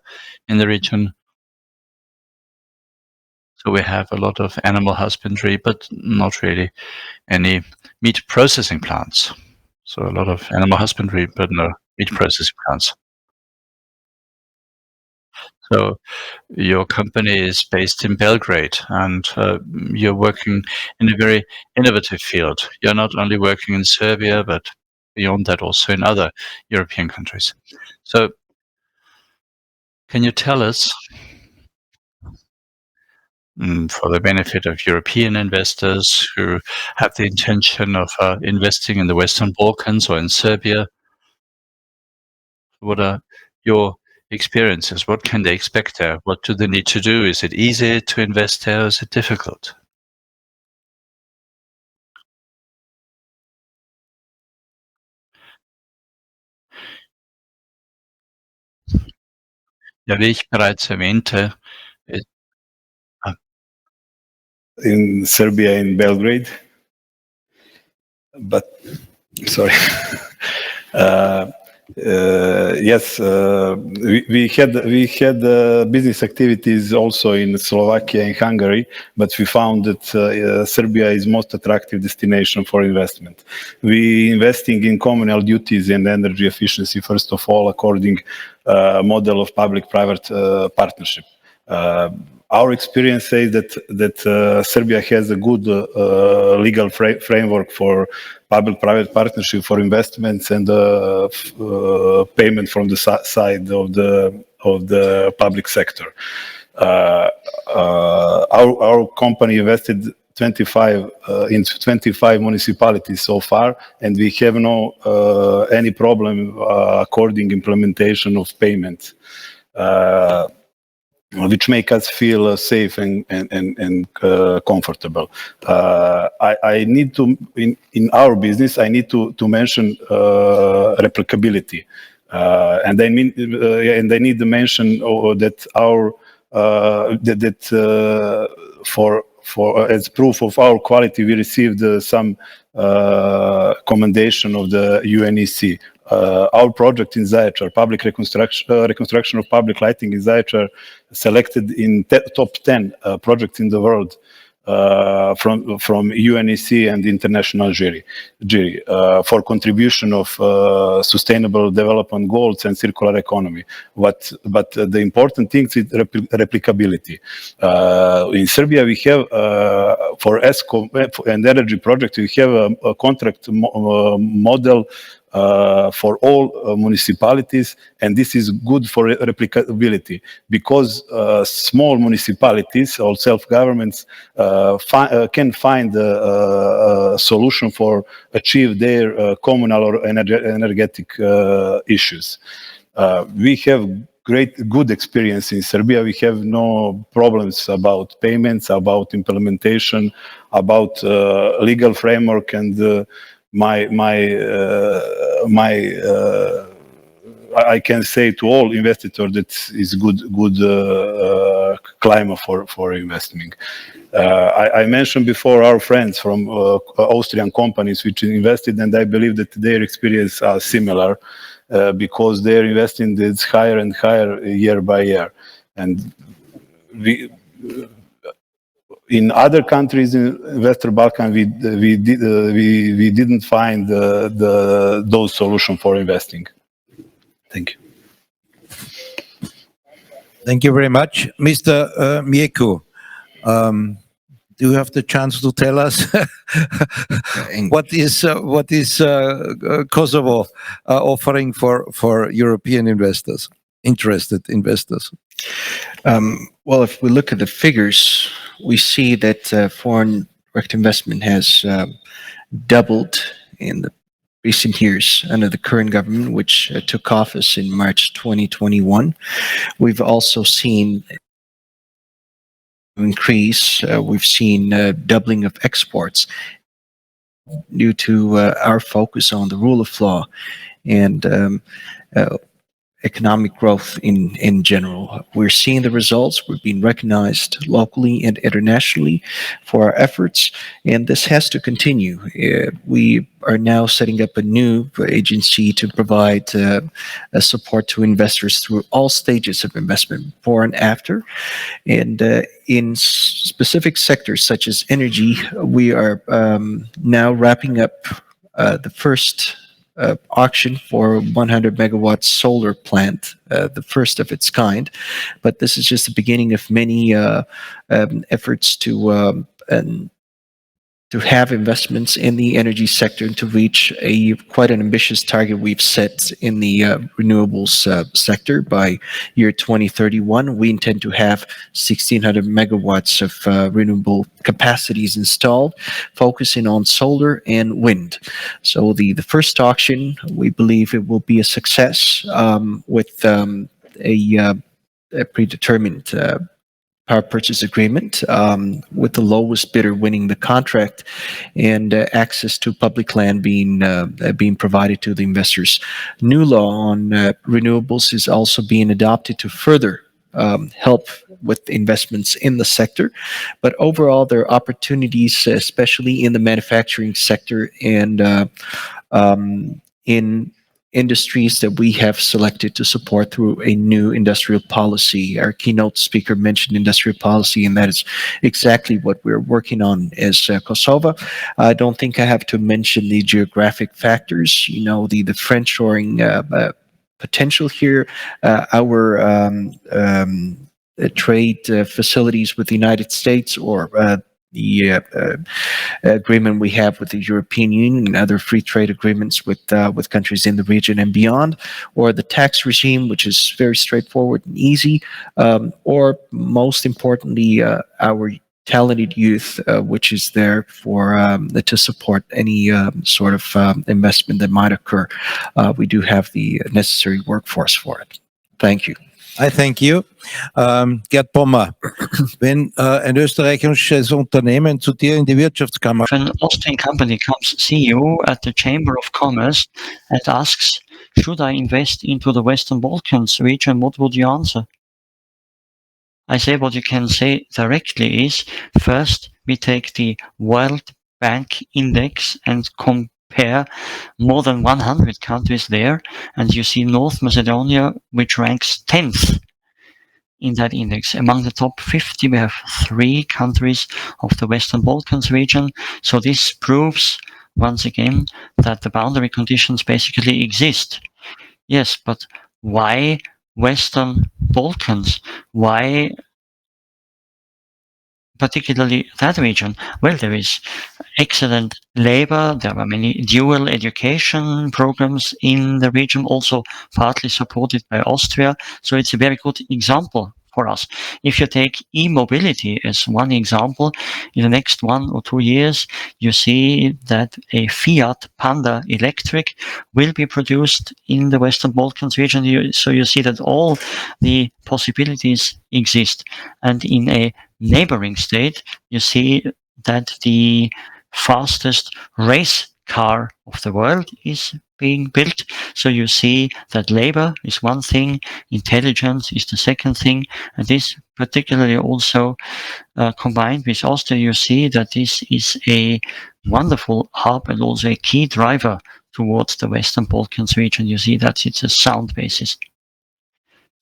in the region. So we have a lot of animal husbandry, but not really any meat processing plants. So a lot of animal husbandry, but no meat processing plants. So your company is based in Belgrade, and you're working in a very innovative field. You're not only working in Serbia, but beyond that also in other European countries. So can you tell us, for the benefit of European investors who have the intention of investing in the Western Balkans or in Serbia, what are your experiences? What can they expect there? What do they need to do? Is it easy to invest there? Is it difficult? Ja, wie ich bereits erwähnte, in Serbia, in Belgrade. But sorry, Yes, we had business activities also in Slovakia and Hungary, but we found that Serbia is most attractive destination for investment. We investing in communal duties and energy efficiency first of all, according model of public-private partnership. Our experience says that Serbia has a good legal framework for public-private partnership for investments and payment from the side of the public sector. Our company invested 25 in 25 municipalities so far, and we have no any problem according implementation of payments. Which make us feel safe and comfortable. I need to, in our business, I need to mention replicability. And I need to mention that our, for as proof of our quality, we received some commendation of the UNEC. Our project in Zijad, public reconstruction of public lighting in Zijad, selected in top 10 projects in the world from UNEC and international jury for contribution of sustainable development goals and circular economy. But the important thing is replicability. In Serbia, we have for ESCO and energy project, we have a contract model for all municipalities, and this is good for replicability because small municipalities or self-governments can find a solution for achieve their communal or energetic issues. We have good experience in Serbia. We have no problems about payments, about implementation, about legal framework, and I can say to all investors that is good climate for investing. I mentioned before our friends from Austrian companies which invested, and I believe that their experience are similar because their investing is higher and higher year by year, and in other countries in Western Balkans, we didn't find those solutions for investing. Thank you. Thank you very much, Mr. Mjeku. Do you have the chance to tell us what is Kosovo offering for European investors, interested investors? Well, if we look at the figures, we see that foreign direct investment has doubled in the recent years under the current government, which took office in March 2021. We've also seen increase. We've seen doubling of exports due to our focus on the rule of law and economic growth in general. We're seeing the results. We're being recognized locally and internationally for our efforts, and this has to continue. We are now setting up a new agency to provide support to investors through all stages of investment, before and after. And in specific sectors such as energy, we are now wrapping up the first auction for 100 megawatt solar plant, the first of its kind. But this is just the beginning of many efforts to have investments in the energy sector and to reach quite an ambitious target we've set in the renewables sector. By year 2031, we intend to have 1,600 megawatts of renewable capacities installed, focusing on solar and wind. So the first auction, we believe it will be a success with a predetermined power purchase agreement, with the lowest bidder winning the contract, and access to public land being provided to the investors. New law on renewables is also being adopted to further help with investments in the sector. But overall, there are opportunities, especially in the manufacturing sector and in industries that we have selected to support through a new industrial policy. Our keynote speaker mentioned industrial policy, and that is exactly what we're working on as Kosovo. I don't think I have to mention the geographic factors, the friendshoring potential here, our trade facilities with the United States, or the agreement we have with the European Union and other free trade agreements with countries in the region and beyond, or the tax regime, which is very straightforward and easy, or most importantly, our talented youth, which is there to support any sort of investment that might occur. We do have the necessary workforce for it. Thank you. I thank you. Gerd Bommer, wenn ein österreichisches Unternehmen zu dir in die Wirtschaftskammer... If an Austrian company comes see you at the Chamber of Commerce and asks, should I invest into the Western Balkans region, what would you answer? I say what you can say directly is, first, we take the World Bank Index and compare more than 100 countries there, and you see North Macedonia, which ranks 10th in that index. Among the top 50, we have 3 countries of the Western Balkans region. So this proves, once again, that the boundary conditions basically exist. Yes, but why Western Balkans? Why particularly that region? Well, there is excellent labor. There are many dual education programs in the region, also partly supported by Austria. So it's a very good example for us. If you take e-mobility as one example, in the next 1 or 2 years, you see that a Fiat Panda electric will be produced in the Western Balkans region. So you see that all the possibilities exist. And in a neighboring state, you see that the fastest race car of the world is being built. So you see that labor is one thing, intelligence is the second thing, and this particularly also combined with Austria, you see that this is a wonderful hub and also a key driver towards the Western Balkans region. You see that it's a sound basis.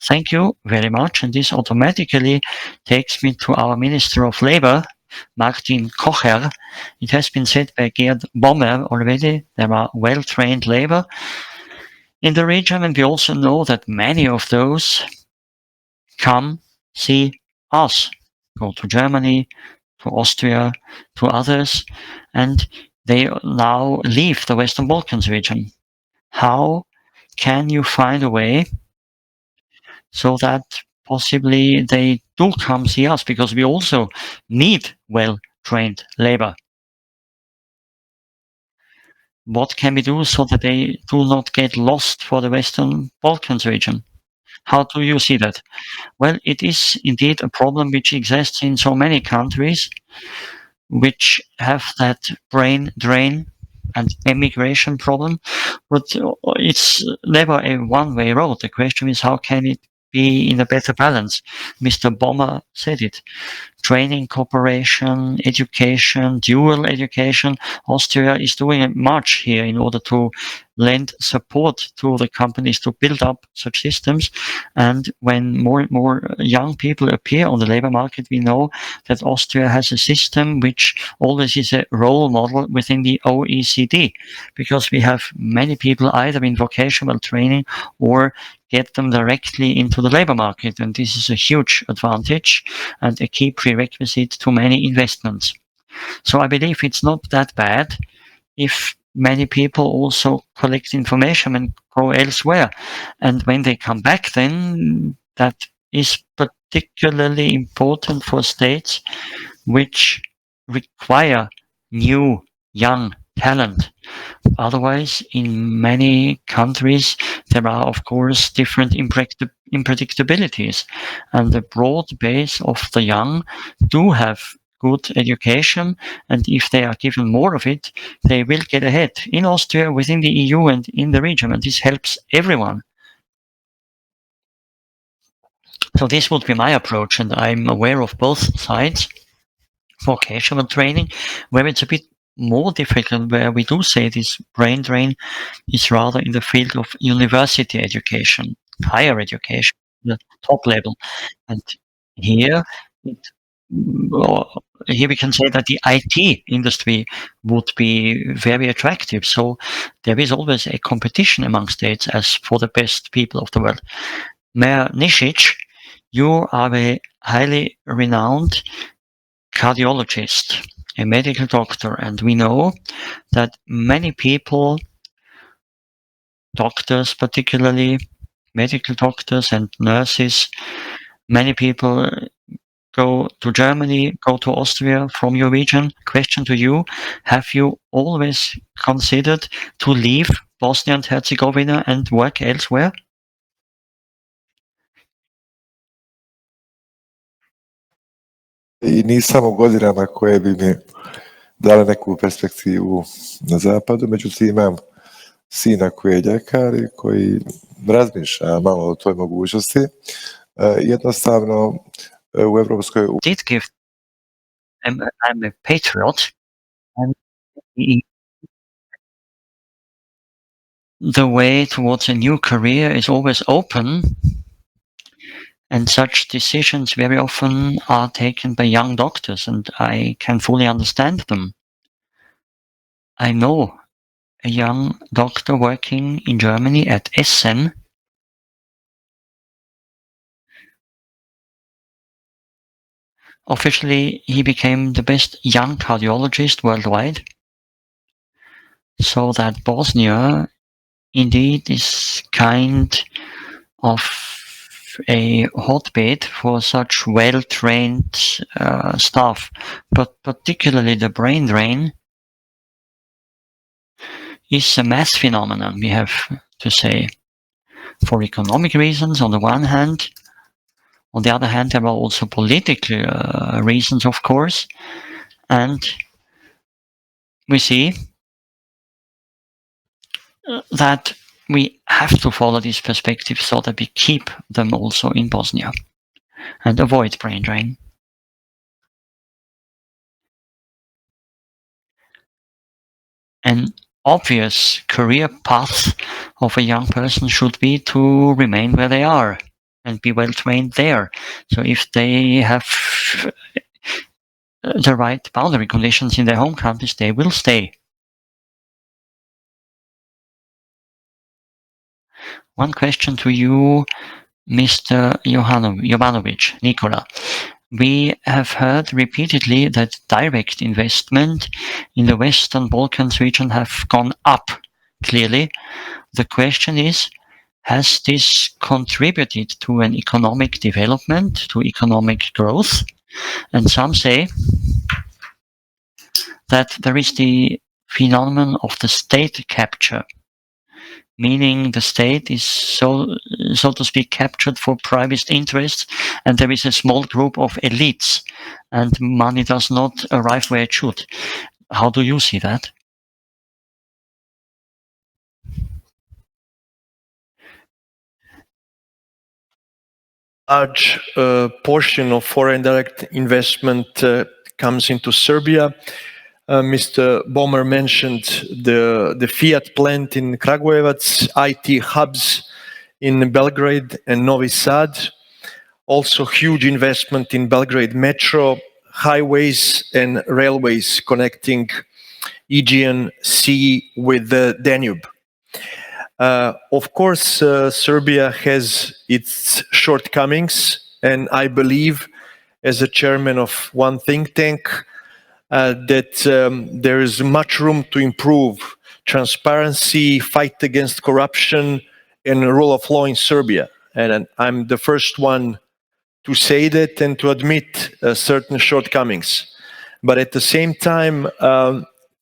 Thank you very much, and this automatically takes me to our Minister of Labor, Martin Kocher. It has been said by Gerd Bommer already, there are well-trained labor in the region, and we also know that many of those come see us, go to Germany, to Austria, to others, and they now leave the Western Balkans region. How can you find a way so that possibly they do come see us, because we also need well-trained labor? What can we do so that they do not get lost for the Western Balkans region? How do you see that? Well, it is indeed a problem which exists in so many countries which have that brain drain and emigration problem, but it's never a one-way road. The question is, how can it be in a better balance? Mr. Bommer said it. Training, cooperation, education, dual education. Austria is doing much here in order to lend support to the companies to build up such systems. And when more and more young people appear on the labor market, we know that Austria has a system which always is a role model within the OECD, because we have many people either in vocational training or get them directly into the labor market. And this is a huge advantage and a key prerequisite to many investments. So I believe it's not that bad if many people also collect information and go elsewhere. And when they come back, then that is particularly important for states which require new, young talent. Otherwise, in many countries, there are, of course, different unpredictabilities. And the broad base of the young do have good education, and if they are given more of it, they will get ahead in Austria, within the EU, and in the region, and this helps everyone. So this would be my approach, and I'm aware of both sides. Vocational training, where it's a bit more difficult, where we do say this brain drain, is rather in the field of university education, higher education, the top level. And here, here we can say that the IT industry would be very attractive. So there is always a competition among states as for the best people of the world. Mayor Nišić, you are a highly renowned cardiologist, a medical doctor, and we know that many people, doctors particularly, medical doctors and nurses, many people go to Germany, go to Austria from your region. Question to you, have you always considered to leave Bosnia and Herzegovina and work elsewhere? I nisam u godinama koje bi mi dale neku perspektivu na zapadu, međutim imam sina koji je ljekar i koji razmišlja malo o toj mogućnosti. Jednostavno u Evropskoj Did give I'm a patriot, and the way towards a new career is always open, and such decisions very often are taken by young doctors, and I can fully understand them. I know a young doctor working in Germany at Essen. Officially, he became the best young cardiologist worldwide. So that Bosnia indeed is kind of a hotbed for such well-trained staff, but particularly the brain drain is a mass phenomenon, we have to say, for economic reasons on the one hand. On the other hand, there are also political reasons, of course, and we see that we have to follow this perspective so that we keep them also in Bosnia and avoid brain drain. An obvious career path of a young person should be to remain where they are and be well trained there. So if they have the right boundary conditions in their home countries, they will stay. One question to you, Mr. Jovanovic, Nikola. We have heard repeatedly that direct investment in the Western Balkans region have gone up, clearly. The question is, has this contributed to an economic development, to economic growth? And some say that there is the phenomenon of the state capture, meaning the state is so to speak captured for private interests, and there is a small group of elites, and money does not arrive where it should. How do you see that? Large portion of foreign direct investment comes into Serbia. Mr. Bommer mentioned the Fiat plant in Kragujevac, IT hubs in Belgrade and Novi Sad. Also huge investment in Belgrade metro, highways and railways connecting Aegean Sea with the Danube. Of course, Serbia has its shortcomings, and I believe, as a chairman of one think tank, that there is much room to improve transparency, fight against corruption, and the rule of law in Serbia. And I'm the first one to say that and to admit certain shortcomings. But at the same time,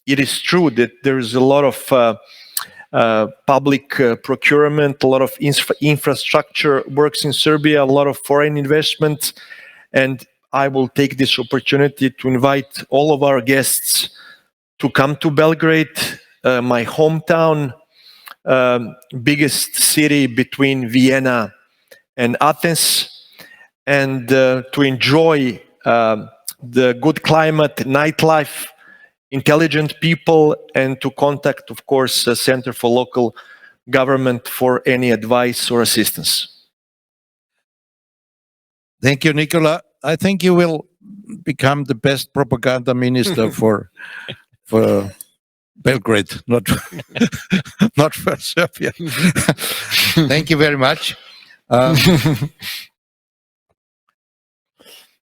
it is true that there is a lot of public procurement, a lot of infrastructure works in Serbia, a lot of foreign investment, and I will take this opportunity to invite all of our guests to come to Belgrade, my hometown, biggest city between Vienna and Athens, and to enjoy the good climate, nightlife intelligent people and to contact, of course, the Center for Local Government for any advice or assistance. Thank you, Nikola. I think you will become the best propaganda minister for Belgrade, not for Serbia. Thank you very much.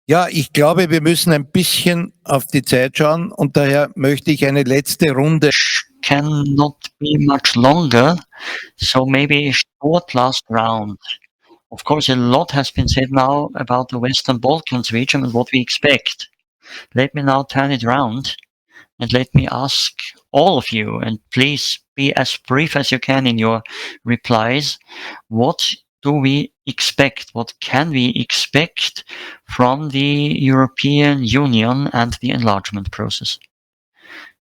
Ja, ich glaube, wir müssen ein bisschen auf die Zeit schauen und daher möchte ich eine letzte Runde. Cannot be much longer, so maybe a short last round. Of course, a lot has been said now about the Western Balkans region and what we expect. Let me now turn it round and let me ask all of you, and please be as brief as you can in your replies, what do we expect? What can we expect from the European Union and the enlargement process?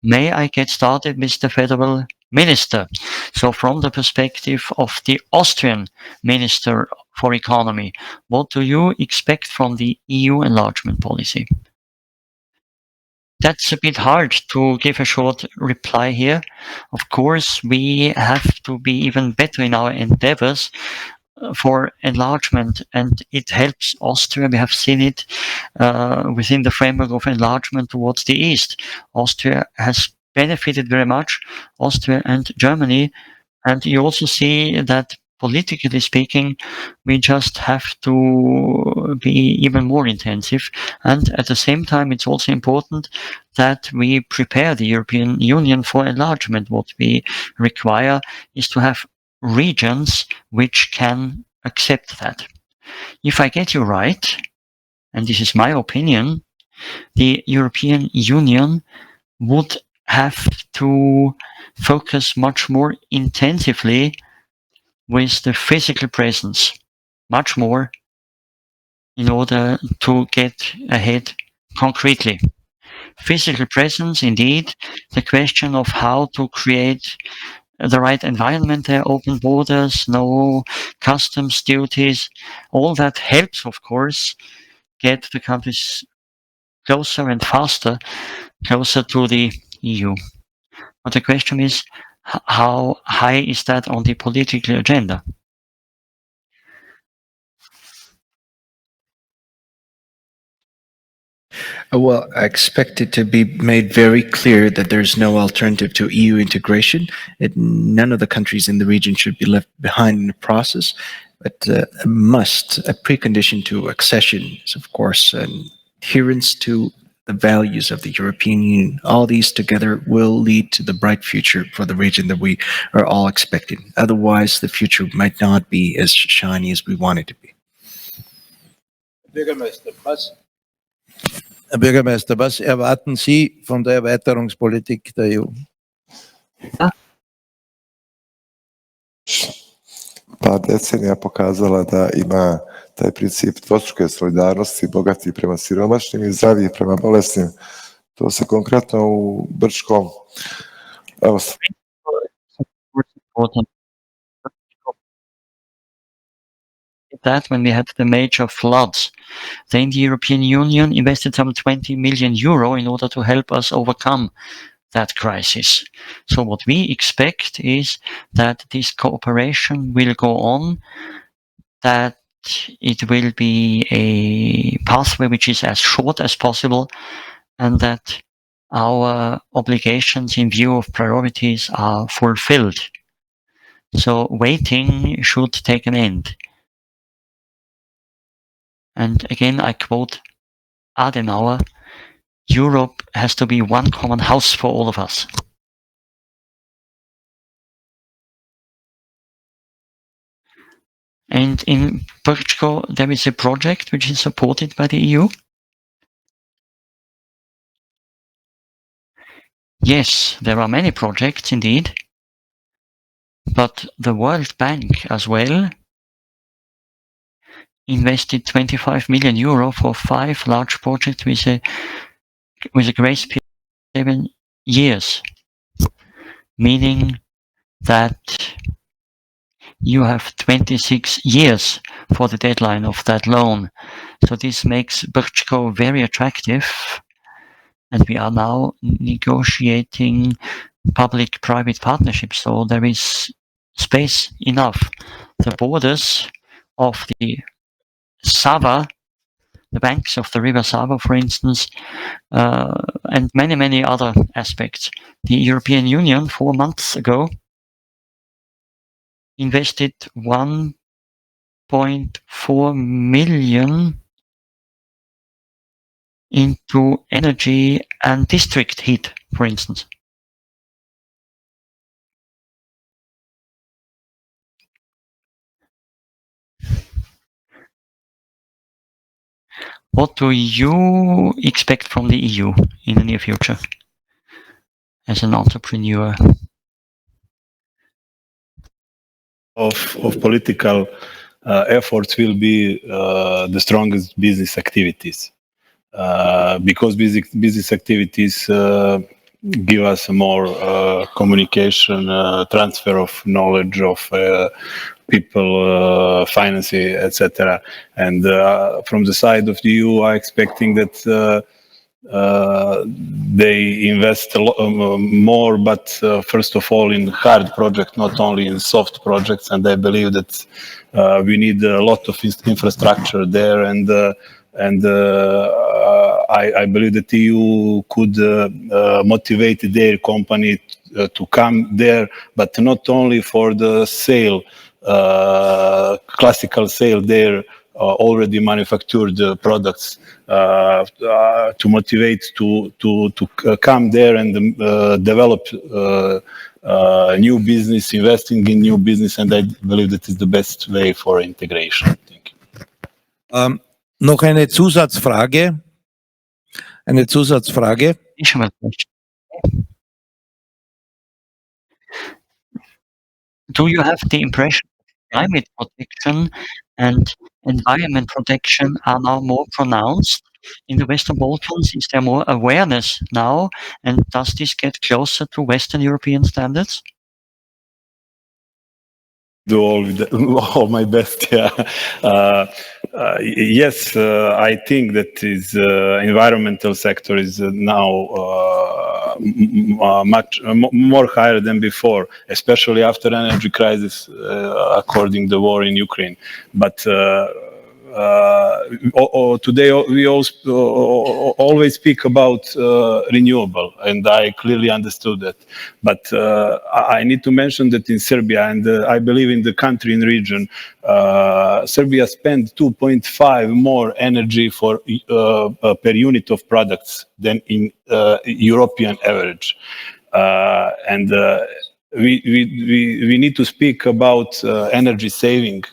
May I get started, Mr. Federal Minister? So from the perspective of the Austrian Minister for Economy, what do you expect from the EU enlargement policy? That's a bit hard to give a short reply here. Of course, we have to be even better in our endeavors for enlargement, and it helps Austria. We have seen it within the framework of enlargement towards the east. Austria has benefited very much, Austria and Germany, and you also see that politically speaking, we just have to be even more intensive. And at the same time, it's also important that we prepare the European Union for enlargement. What we require is to have regions which can accept that. If I get you right, and this is my opinion, the European Union would have to focus much more intensively with the physical presence, much more, in order to get ahead concretely. Physical presence, indeed, the question of how to create the right environment there, open borders, no customs duties, all that helps, of course, get the countries closer and faster, closer to the EU. But the question is, how high is that on the political agenda? Well, I expect it to be made very clear that there's no alternative to EU integration. None of the countries in the region should be left behind in the process. But a precondition to accession is, of course, an adherence to the values of the European Union. All these together will lead to the bright future for the region that we are all expecting. Otherwise, the future might not be as shiny as we want it to be. Herr Bürgermeister, was erwarten Sie von der Erweiterungspolitik der EU? Pa decenija pokazala da ima taj princip dvostruke solidarnosti, bogati prema siromašnim i zdraviji prema bolesnim. To se konkretno u Brčkom, evo, that when we had the major floods, then the European Union invested some 20 million euro in order to help us overcome that crisis. So what we expect is that this cooperation will go on, that it will be a pathway which is as short as possible, and that our obligations in view of priorities are fulfilled. So waiting should take an end. And again, I quote Adenauer, Europe has to be one common house for all of us. And in Brčko, there is a project which is supported by the EU. Yes, there are many projects indeed, but the World Bank as well invested 25 million euro for 5 large projects with a grace period of 7 years, meaning that you have 26 years for the deadline of that loan. So this makes Brčko very attractive, and we are now negotiating public-private partnerships, so there is space enough. The borders of the Sava, the banks of the river Sava, for instance, and many, many other aspects. The European Union 4 months ago invested 1.4 million into energy and district heat, for instance. What do you expect from the EU in the near future as an entrepreneur? Of political efforts will be the strongest business activities, because business activities give us more communication, transfer of knowledge of people, financing, etc. And from the side of the EU, I'm expecting that they invest a lot more, but first of all in hard projects, not only in soft projects. And I believe that we need a lot of infrastructure there, and I believe that EU could motivate their company to come there, but not only for the sale, classical sale there, already manufactured products, to motivate to come there and develop new business, investing in new business, and I believe that is the best way for integration. Thank you. Noch eine Zusatzfrage. Eine Zusatzfrage. Do you have the impression that climate protection and environment protection are now more pronounced in the Western Balkans? Is there more awareness now, and does this get closer to Western European standards? Do all my best. Yeah. Yes, I think that is environmental sector is now much more higher than before, especially after energy crisis, according to the war in Ukraine. But today we always speak about renewable, and I clearly understood that. But I need to mention that in Serbia, and I believe in the country and region, Serbia spent 2.5 more energy for per unit of products than in European average, and we need to speak about energy saving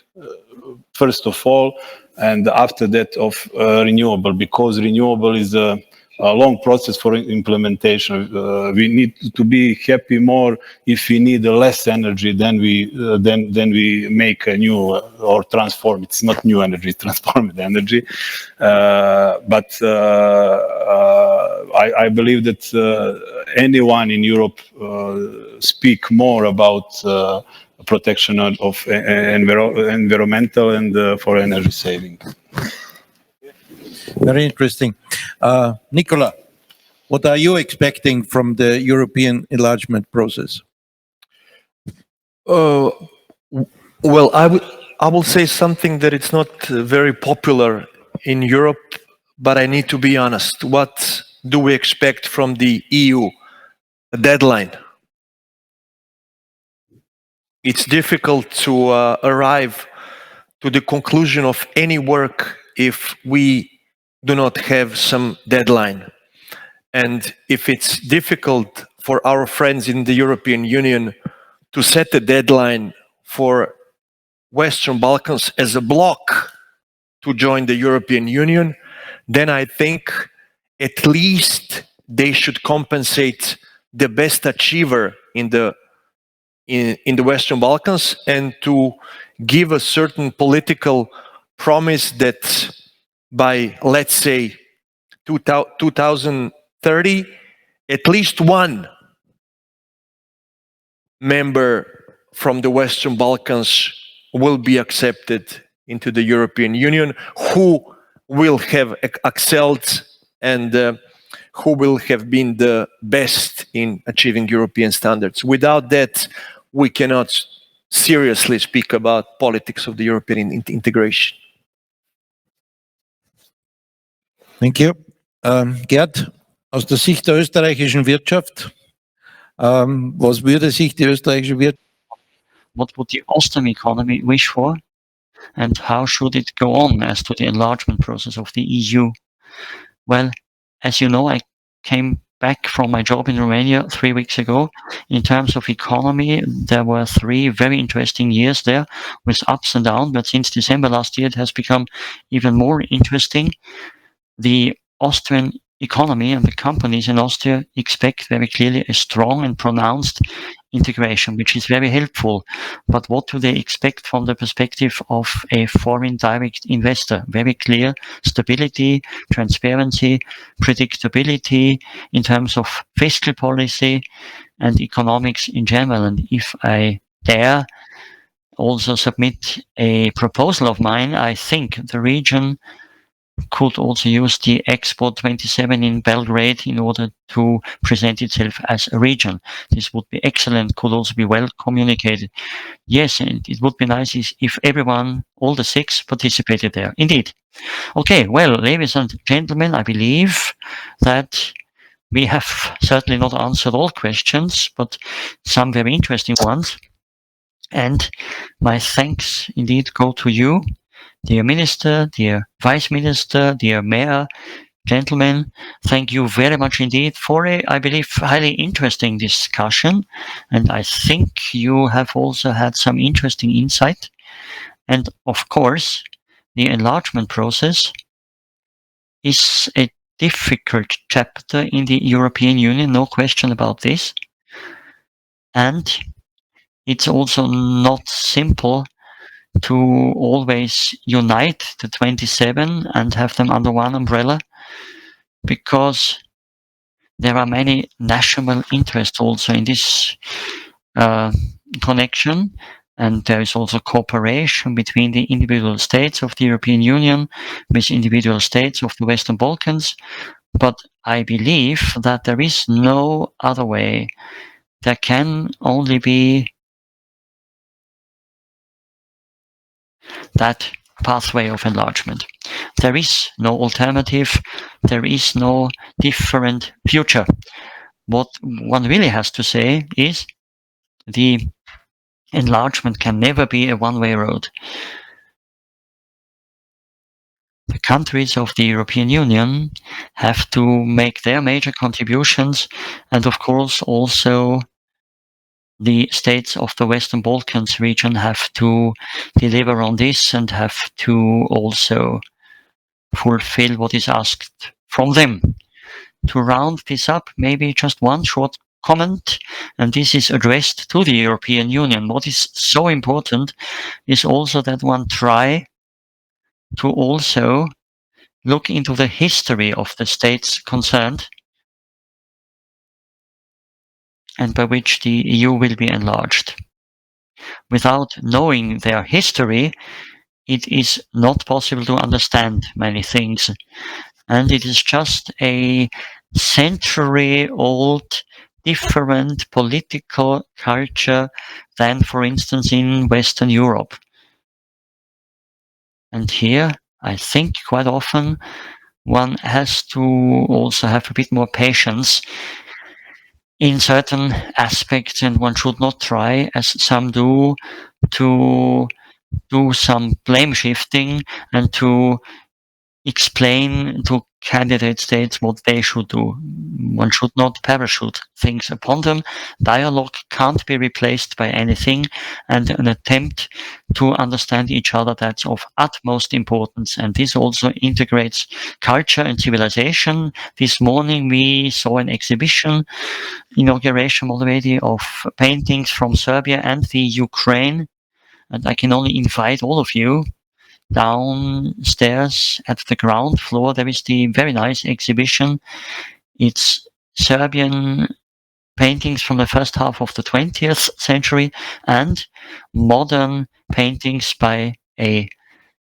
first of all, and after that of renewable, because renewable is a long process for implementation. We need to be happy more if we need less energy than we make a new or transform. It's not new energy, it's transformed energy. But I believe that anyone in Europe speak more about protection of environmental and for energy saving. Very interesting. Nikola, what are you expecting from the European enlargement process? Well, I will say something that it's not very popular in Europe, but I need to be honest. What do we expect from the EU? A deadline. It's difficult to arrive to the conclusion of any work if we do not have some deadline. And if it's difficult for our friends in the European Union to set a deadline for Western Balkans as a bloc to join the European Union, then I think at least they should compensate the best achiever in the Western Balkans, and to give a certain political promise that by, let's say, 2030, at least one member from the Western Balkans will be accepted into the European Union, who will have excelled and who will have been the best in achieving European standards. Without that, we cannot seriously speak about politics of the European integration. Thank you. Gerd, aus der Sicht der österreichischen Wirtschaft, was würde sich die österreichische Wirtschaft? What would the Austrian economy wish for? And how should it go on as to the enlargement process of the EU? Well, as you know, I came back from my job in Romania 3 weeks ago. In terms of economy, there were 3 very interesting years there with ups and downs, but since December last year, it has become even more interesting. The Austrian economy and the companies in Austria expect very clearly a strong and pronounced integration, which is very helpful. But what do they expect from the perspective of a foreign direct investor? Very clear stability, transparency, predictability in terms of fiscal policy and economics in general. And if I dare also submit a proposal of mine, I think the region could also use the Expo 27 in Belgrade in order to present itself as a region. This would be excellent, could also be well communicated. Yes, and it would be nice if everyone, all the 6, participated there. Indeed. Okay, well, ladies and gentlemen, I believe that we have certainly not answered all questions, but some very interesting ones. And my thanks indeed go to you, dear Minister, dear Vice Minister, dear Mayor, gentlemen. Thank you very much indeed for a, I believe, highly interesting discussion. And I think you have also had some interesting insight. And of course, the enlargement process is a difficult chapter in the European Union, no question about this. And it's also not simple to always unite the 27 and have them under one umbrella, because there are many national interests also in this connection, and there is also cooperation between the individual states of the European Union with individual states of the Western Balkans. But I believe that there is no other way. There can only be that pathway of enlargement. There is no alternative. There is no different future. What one really has to say is the enlargement can never be a one-way road. The countries of the European Union have to make their major contributions, and of course also the states of the Western Balkans region have to deliver on this and have to also fulfill what is asked from them. To round this up, maybe just one short comment, and this is addressed to the European Union. What is so important is also that one try to also look into the history of the states concerned, and by which the EU will be enlarged. Without knowing their history, it is not possible to understand many things. And it is just a century-old, different political culture than, for instance, in Western Europe. And here, I think quite often, one has to also have a bit more patience in certain aspects, and one should not try, as some do, to do some blame shifting and to explain to candidate states what they should do. One should not parachute things upon them. Dialogue can't be replaced by anything, and an attempt to understand each other, that's of utmost importance. And this also integrates culture and civilization. This morning we saw an exhibition inauguration already of paintings from Serbia and the Ukraine, and I can only invite all of you downstairs at the ground floor. There is the very nice exhibition. It's Serbian paintings from the first half of the 20th century and modern paintings by a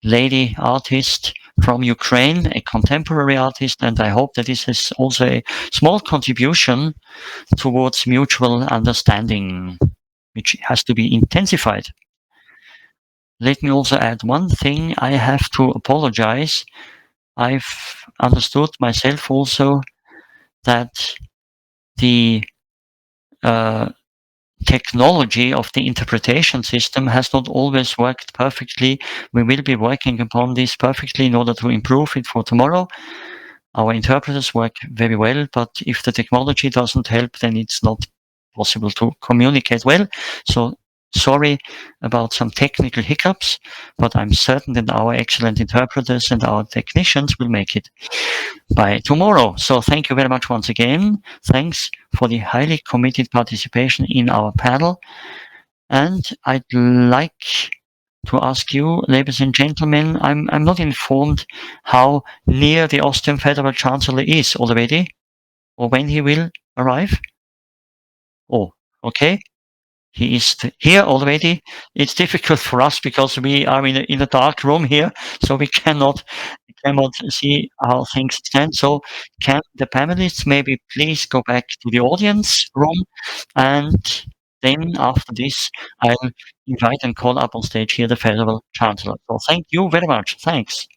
lady artist from Ukraine, a contemporary artist, and I hope that this is also a small contribution towards mutual understanding, which has to be intensified. Let me also add one thing. I have to apologize. I've understood myself also that the technology of the interpretation system has not always worked perfectly. We will be working upon this perfectly in order to improve it for tomorrow. Our interpreters work very well, but if the technology doesn't help, then it's not possible to communicate well. So sorry about some technical hiccups, but I'm certain that our excellent interpreters and our technicians will make it by tomorrow. So thank you very much once again. Thanks for the highly committed participation in our panel. And I'd like to ask you, ladies and gentlemen, I'm not informed how near the Austrian Federal Chancellor is already, or when he will arrive. Oh, okay. He is here already. It's difficult for us because we are in a dark room here, so we cannot see how things stand. So can the panelists maybe please go back to the audience room, and then after this, I'll invite and call up on stage here the Federal Chancellor. So thank you very much. Thanks.